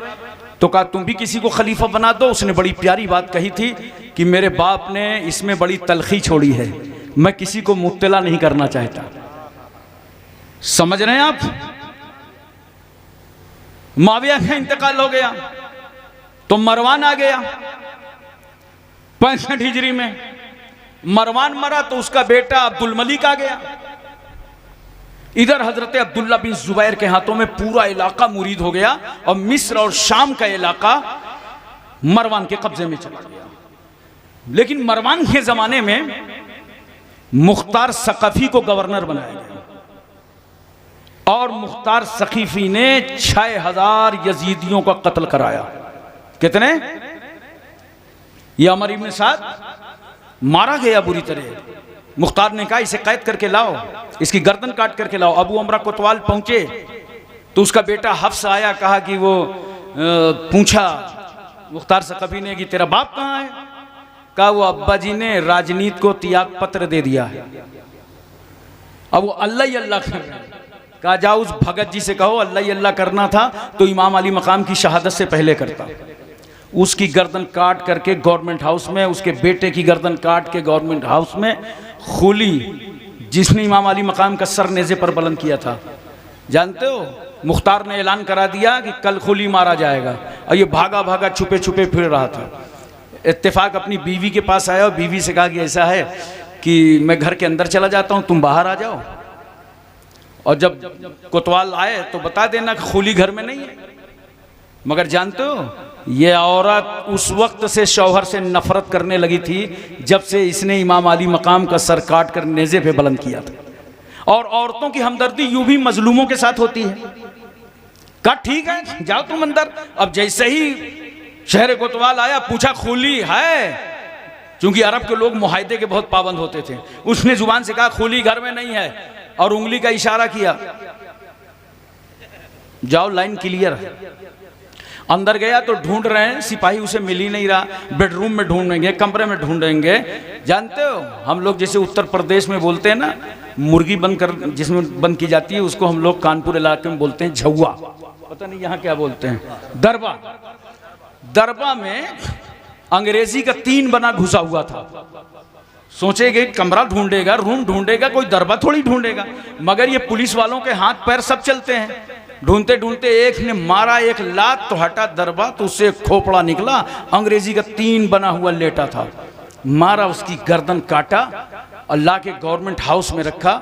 Speaker 1: तो कहा तुम भी किसी को खलीफा बना दो। उसने बड़ी प्यारी बात कही थी कि मेरे बाप ने इसमें बड़ी तलखी छोड़ी है, मैं किसी को मुब्तला नहीं करना चाहता। समझ रहे हैं आप? मुआविया का इंतकाल हो गया तो मरवान आ गया 65 हिजरी में। मरवान मरा तो उसका बेटा अब्दुल मलिक आ गया। इधर हजरत अब्दुल्ला बिन जुबैर के हाथों में पूरा इलाका मुरीद हो गया और मिस्र और शाम का इलाका मरवान के कब्जे में चला गया। लेकिन मरवान के जमाने में मुख्तार सक़फ़ी को गवर्नर बनाया गया और मुख्तार सक़फ़ी ने 6000 यजीदियों का कत्ल कराया। कितने? ये अमर इब्न साद मारा गया बुरी तरह। मुख्तार ने कहा इसे कैद करके लाओ, इसकी गर्दन काट करके लाओ। अबू अमरा कोतवाल पहुंचे तो उसका बेटा हफ्स आया, कहा कि वो पूछा मुख्तार सक़फ़ी ने कि तेरा बाप कहाँ है? कहा वो अब्बा जी ने राजनीति को त्याग पत्र दे दिया है। अब वो अल्लाह ही अल्लाह कर रहे हैं। कहा जाओ उस भगत जी से कहो अल्लाह ही अल्लाह करना था तो इमाम अली मकाम की शहादत से पहले करता। उसकी गर्दन काट करके गवर्नमेंट हाउस में, उसके बेटे की गर्दन काट के गवर्नमेंट हाउस में खूली जिसने इमाम अली मकाम का सर नेज़े पर बुलंद किया था, जानते हो? मुख्तार ने ऐलान करा दिया कि कल खूली मारा जाएगा और ये भागा भागा छुपे छुपे फिर रहा था। इत्तेफाक अपनी बीवी के पास आया और बीवी से कहा कि ऐसा है कि मैं घर के अंदर चला जाता हूँ, तुम बाहर आ जाओ और जब कोतवाल आए तो बता देना कि खूली घर में नहीं है। मगर जानते हो ये औरत उस वक्त से शौहर से नफरत करने लगी थी जब से इसने इमाम अली मकाम का सर काट कर नेज़े पे बुलंद किया था। और औरतों की हमदर्दी यूं भी मजलूमों के साथ होती है। कहा ठीक है जाओ तुम अंदर। अब जैसे ही शहर कोतवाल आया पूछा खूली है, क्योंकि अरब के लोग मुआहदे के बहुत पाबंद होते थे। उसने जुबान से कहा खूली घर में नहीं है और उंगली का इशारा किया, जाओ लाइन क्लियर है। अंदर गया तो ढूंढ रहे हैं, सिपाही उसे मिल ही नहीं रहा। बेडरूम में ढूंढेंगे, कमरे में ढूंढेंगे। जानते हो हम लोग जैसे उत्तर प्रदेश में बोलते हैं ना, मुर्गी बंद कर जिसमें बंद की जाती है उसको हम लोग कानपुर इलाके में बोलते हैं झौआ, पता नहीं यहाँ क्या बोलते हैं, दरबा। दरबा में अंग्रेजी का 3 बना घुसा हुआ था। सोचेगे कमरा ढूंढेगा, रूम ढूंढेगा, कोई दरबा थोड़ी ढूंढेगा। मगर ये पुलिस वालों के हाथ पैर सब चलते हैं। ढूंढते ढूंढते एक ने मारा एक लात तो हटा दरबा, तो उससे खोपड़ा निकला, अंग्रेजी का 3 बना हुआ लेटा था। मारा, उसकी गर्दन काटा, अल्लाह के गवर्नमेंट हाउस में रखा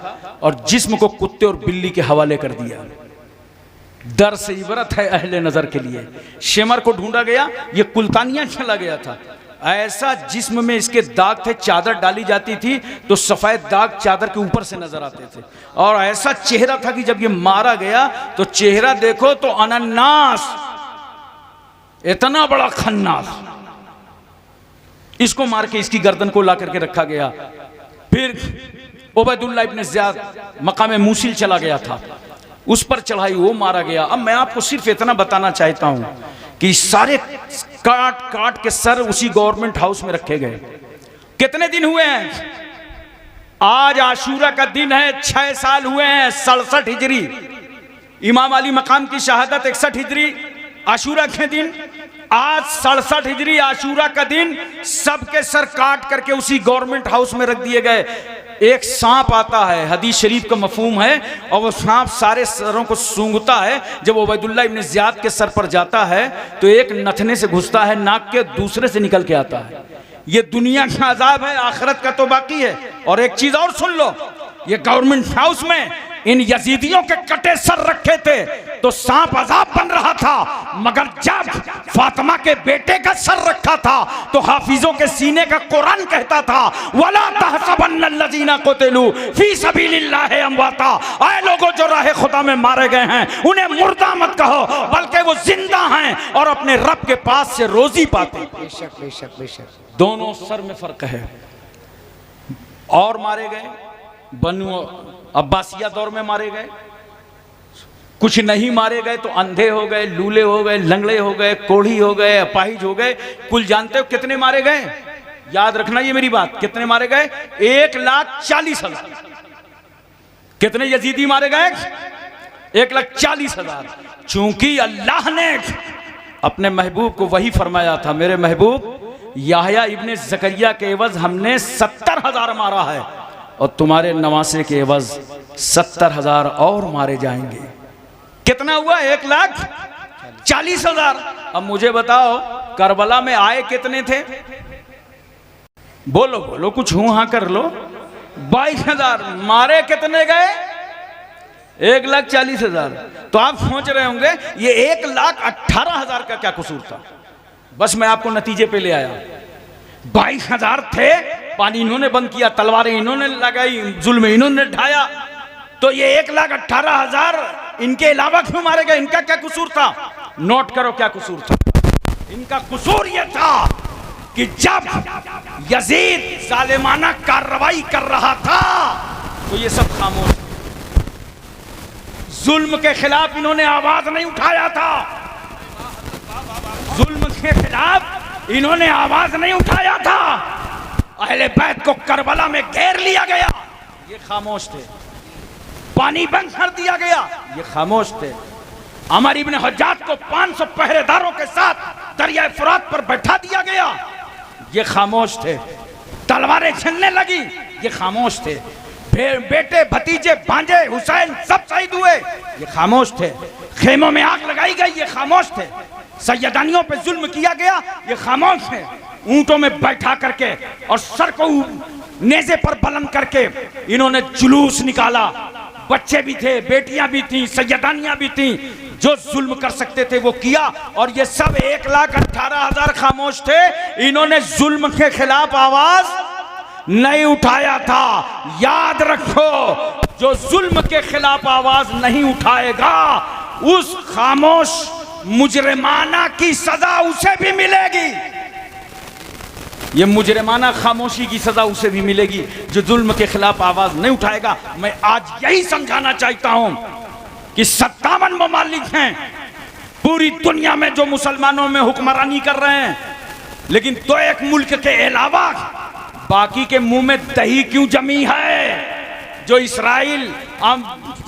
Speaker 1: और जिस्म को कुत्ते और बिल्ली के हवाले कर दिया। डर से इबरत है अहले नजर के लिए। शेमर को ढूंढा गया, ये कुल्तानिया चला गया था। ऐसा जिस्म में इसके दाग थे, चादर डाली जाती थी तो सफेद दाग चादर के ऊपर से नजर आते थे। और ऐसा चेहरा था कि जब ये मारा गया तो चेहरा देखो तो अनन्नास, इतना बड़ा खन्नास। इसको मार के इसकी गर्दन को ला करके रखा गया। फिर उबैदुल्लाह इब्न ज़ियाद मकाम मूसिल चला गया था, उस पर चढ़ाई, वो मारा गया। अब मैं आपको सिर्फ इतना बताना चाहता हूं कि सारे काट काट के सर उसी गवर्नमेंट हाउस में रखे गए। कितने दिन हुए हैं? आज आशूरा का दिन है, 6 साल हुए हैं। 67 हिजरी इमाम अली मकाम की शहादत, 61 हिजरी आशूरा के दिन। आज 67 हिजरी आशूरा का दिन सबके सर काट करके उसी गवर्नमेंट हाउस में रख दिए गए। एक सांप आता है, हदीस शरीफ का मफहूम है, और वो सांप सारे सरों को सूंघता है। जब उबैदुल्लाह इब्न ज़ियाद के सर पर जाता है तो एक नथने से घुसता है नाक के, दूसरे से निकल के आता है। ये दुनिया का अजाब है, आखिरत का तो बाकी है। और एक चीज और सुन लो, ये गवर्नमेंट हाउस में इन यजीदियों के कटे सर रखे थे तो सांप अजाब बन रहा था। मगर जब फातिमा के बेटे का सर रखा था तो हाफिजों के सीने का कुरान कहता था, वला तहसबन्नल्लज़ीना क़ुतिलू फी सबीलिल्लाहि अमवाता। ऐ लोगों जो राह खुदा में मारे गए हैं उन्हें मुर्दा मत कहो, बल्कि वो जिंदा हैं और अपने रब के पास से रोजी पाते।
Speaker 2: बेशक बेशक बेशक।
Speaker 1: दोनों सर में फर्क है। और मारे गए, बनु अब्बासिया दौर में मारे गए। कुछ नहीं मारे गए तो अंधे हो गए, लूले हो गए, लंगड़े हो गए, कोढ़ी हो गए, अपाहिज हो गए। कुल जानते हो कितने मारे गए? याद रखना ये मेरी बात, कितने मारे गए? 1,40,000। कितने यजीदी मारे गए? 1,40,000। चूंकि अल्लाह ने अपने महबूब को वही फरमाया था, मेरे महबूब याहया इब्ने ज़करिया के एवज हमने 70,000 मारा है और तुम्हारे नवासे के एवज 70,000 और मारे जाएंगे। कितना हुआ? 1,40,000। अब मुझे बताओ करबला में आए कितने थे? बोलो बोलो, कुछ हूं हाँ कर लो। 22,000। मारे कितने गए? 1,40,000। तो आप सोच रहे होंगे ये 1,18,000 का क्या कसूर था? बस मैं आपको नतीजे पे ले आया। 22,000 थे, पानी इन्होंने बंद किया, तलवारें इन्होंने लगाई, जुल्म इन्होंने ढाया, तो ये 1,18,000 इनके अलावा क्यों मारे गए? इनका क्या कसूर था? नोट करो क्या कसूर था। इनका कसूर यह था कि जब यजीद जालिमाना कार्रवाई कर रहा था तो ये सब खामोश थे। जुल्म के खिलाफ इन्होंने आवाज नहीं उठाया था। जुल्म के खिलाफ इन्होंने आवाज नहीं उठाया था। अहले बैत को करबला में घेर लिया गया, ये खामोश थे। पानी बंद कर दिया गया, ये खामोश थे। अमर इब्ने हज्जाज को 500 पहरेदारों के साथ दरिया फुरात पर बैठा दिया गया, ये खामोश थे। तलवारें चलने लगी, ये खामोश थे। बेटे भतीजे भांजे हुसैन सब शहीद हुए, ये खामोश थे। खेमों में आग लगाई गई, ये खामोश थे। सैयदानियों पे जुल्म किया गया, ये खामोश थे। ऊंटों में बैठा करके और सर को नेज़े पर बुलंद करके इन्होंने जुलूस निकाला। बच्चे भी थे, बेटियां भी थीं, सैयदानियां भी थीं। जो जुल्म कर सकते थे वो किया, और ये सब 1,18,000 खामोश थे। इन्होंने जुल्म के खिलाफ आवाज नहीं उठाया था। याद रखो, जो जुल्म के खिलाफ आवाज नहीं उठाएगा उस खामोश मुजरिमाना की सजा उसे भी मिलेगी। ये मुजरिमाना खामोशी की सजा उसे भी मिलेगी जो जुल्म के खिलाफ आवाज नहीं उठाएगा। मैं आज यही समझाना चाहता हूं कि 57 ममालिक हैं पूरी दुनिया में जो मुसलमानों में हुक्मरानी कर रहे हैं, लेकिन तो एक मुल्क के अलावा बाकी के मुंह में दही क्यों जमी है? जो इस्राइल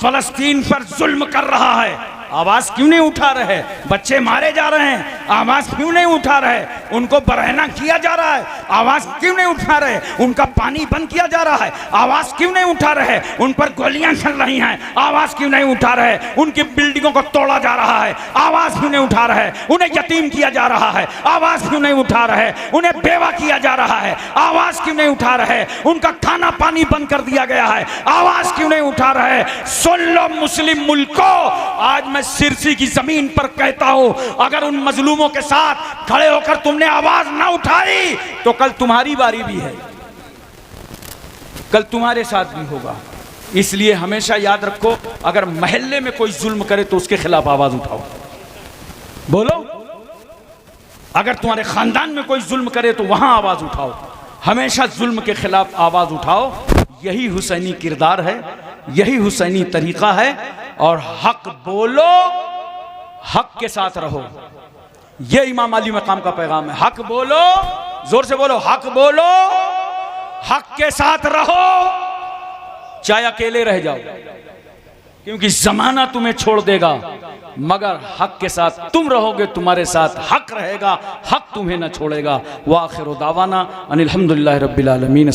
Speaker 1: फलस्तीन पर जुल्म कर रहा है, आवाज क्यों नहीं उठा रहे? बच्चे मारे जा रहे हैं, आवाज क्यों नहीं उठा रहे? उनको बरहना किया जा रहा है, आवाज क्यों नहीं उठा रहे? उनका पानी बंद किया जा रहा है, आवाज क्यों नहीं उठा रहे? उन पर गोलियां चल रही हैं, आवाज क्यों नहीं उठा रहे? उनकी बिल्डिंगों को तोड़ा जा रहा है, आवाज क्यों नहीं उठा रहे? उन्हें यतीम किया जा रहा है, आवाज क्यों नहीं उठा रहे? उन्हें बेवा किया जा रहा है, आवाज क्यों नहीं उठा रहे? उनका खाना पानी बंद कर दिया गया है, आवाज क्यों नहीं उठा रहे? सुन लो मुस्लिम मुल्कों, आज मैं सिरसी की जमीन पर कहता हूं, अगर उन मजलूमों के साथ खड़े होकर तुमने आवाज ना उठाई तो कल तुम्हारी बारी भी है, कल तुम्हारे साथ भी होगा। इसलिए हमेशा याद रखो, अगर मोहल्ले में कोई जुल्म करे तो उसके खिलाफ आवाज उठाओ। बोलो, अगर तुम्हारे खानदान में कोई जुल्म करे तो वहां आवाज उठाओ। हमेशा जुल्म के खिलाफ आवाज उठाओ। यही हुसैनी किरदार है, यही हुसैनी तरीका है। और हक बोलो, हक के साथ रहो। ये इमाम अली मकाम का पैगाम है। हक बोलो, जोर से बोलो, हक बोलो, हक के साथ रहो, चाहे अकेले रह जाओ, क्योंकि जमाना तुम्हें छोड़ देगा, मगर हक के साथ तुम रहोगे, तुम्हारे साथ हक रहेगा, हक तुम्हें न छोड़ेगा। व आखिर दावाना अनिल हम्दुलिल्लाहि रब्बिल आलमीन।